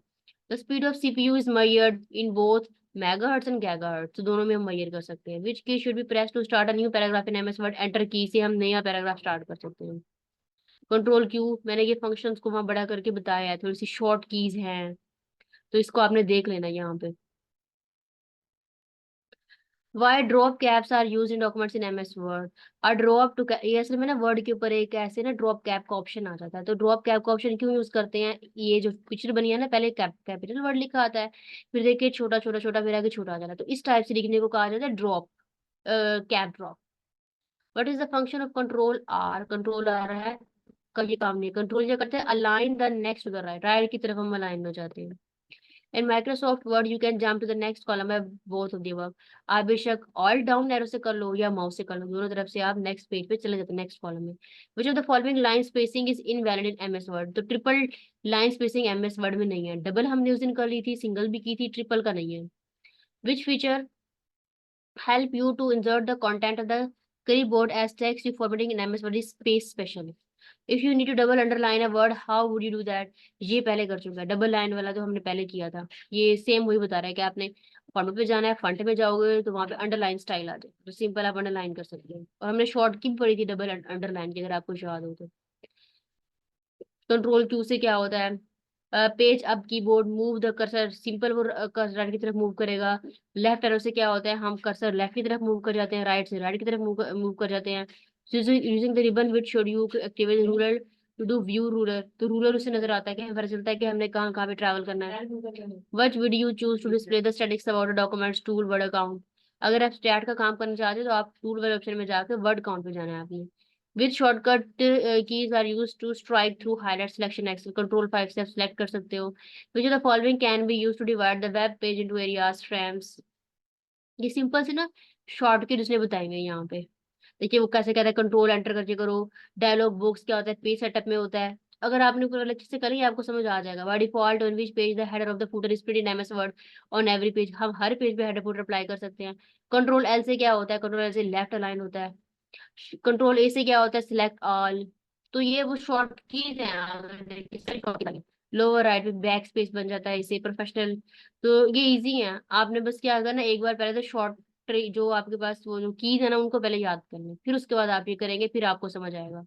The speed of CPU is measured in both megahertz and gigahertz, तो दोनों में हम मेजर कर सकते हैं। Which key should be press to start a new paragraph in MS Word? Enter key से हम नया पैराग्राफ स्टार्ट कर सकते हैं। कंट्रोल क्यू, मैंने ये फंक्शंस को वहां बड़ा करके बताया है, थोड़ी सी शॉर्ट कीज हैं तो इसको आपने देख लेना यहाँ पे। Why drop caps are use in documents in MS Word? और ड्रॉप टू, ये असल में ना वर्ड के ऊपर एक ऐसे ना ड्रॉप कैप का ऑप्शन आ जाता है। तो ड्रॉप कैप का ऑप्शन क्यों यूज करते हैं? ये जो पिक्चर बनी है ना, पहले कैपिटल वर्ड लिखा आता है, फिर देखिए छोटा छोटा छोटा, फिर आगे छोटा आ जाता है, तो इस टाइप से लिखने को कहा जाता है drop, cap drop. What is the function of control R? Control आ रहा है का ये काम नहीं, कंट्रोल क्या करते हैं? Align the next to the right, right की तरफ हम अलाइन हो जाते हैं। In Microsoft Word you can jump to the next column by both of the above। आप बेशक ऑल डाउन एरो से कर लो या माउस से कर लो, दोनों तरफ से आप नेक्स्ट पेज पे चले जाते हैं, नेक्स्ट कॉलम में। Which of the following line spacing is invalid in MS Word? तो triple line spacing MS Word में नहीं है। डबल हमने उस दिन कर ली थी, सिंगल भी की थी, ट्रिपल का नहीं है। Which feature help you to insert the content of the clipboard as text you formatting in MS Word is space special। If you need to double underline a word, how would you do that? ये पहले कर चुका है, double line वाला जो हमने पहले किया था। ये सेम वही बता रहा है कि आपने फॉर्मेट पे जाना है, फंट में जाओगे तो वहां पे अंडरलाइन स्टाइल आ जाए, तो सिंपल आप अंडरलाइन कर सकते हो। और हमने शॉर्ट की भी पढ़ी थी डबल अंडरलाइन की, अगर आपको याद हो तो। कंट्रोल क्यू से क्या होता है? Page up keyboard, move the cursor, simple वो कर्सर राइट की तरफ मूव करेगा। लेफ्ट एरो से क्या होता है? हम कर्सर लेफ्ट की तरफ मूव कर जाते हैं, राइट से राइट की तरफ मूव कर जाते हैं। Using the ribbon which should you activate ruler to do view ruler, तो रूलर उससे नजर आता है कि हमें पता चलता है कि हमने कहाँ कहाँ पे ट्रैवल करना है। What would you choose to display the statistics about documents? Tool word account. अगर आप स्टैट का काम करना चाहते हो तो आप टूल वाले ऑप्शन में जाकर वर्ड काउंट पे जाना है आपने। Which shortcut keys are used to strike through highlight selection Excel? Control 5 से आप select कर सकते हो। Which of the following can be used to divide the web page into areas, frames? ये सिंपल से ना शॉर्टकट उसने बताई हुई है यहाँ पे। देखिए वो कैसे कहता है, कंट्रोल एंटर करके करो। डायलॉग बॉक्स क्या होता है? पेज सेटअप में होता है। अगर आपने ऊपर वाले अच्छे से करेंगे आपको समझ आ जाएगा। By default on which page the header of the footer is printed in MS word? On every page, हम हर पेज पे हेडर फुटर अप्लाई कर सकते हैं। कंट्रोल एल से क्या होता है? कंट्रोल एल से लेफ्ट अलाइन होता है। कंट्रोल ए से क्या होता है? Select all. तो ये वो शॉर्ट कीज हैं, अगर देखिए सारी शॉर्ट, लोअर राइट में बैक स्पेस बन जाता है इसे प्रोफेशनल। तो ये इजी है, आपने बस क्या करना, एक बार पहले तो शॉर्ट जो आपके पास वो जो कीज है ना उनको पहले याद करना, फिर उसके बाद आप ये करेंगे, फिर आपको समझ आएगा।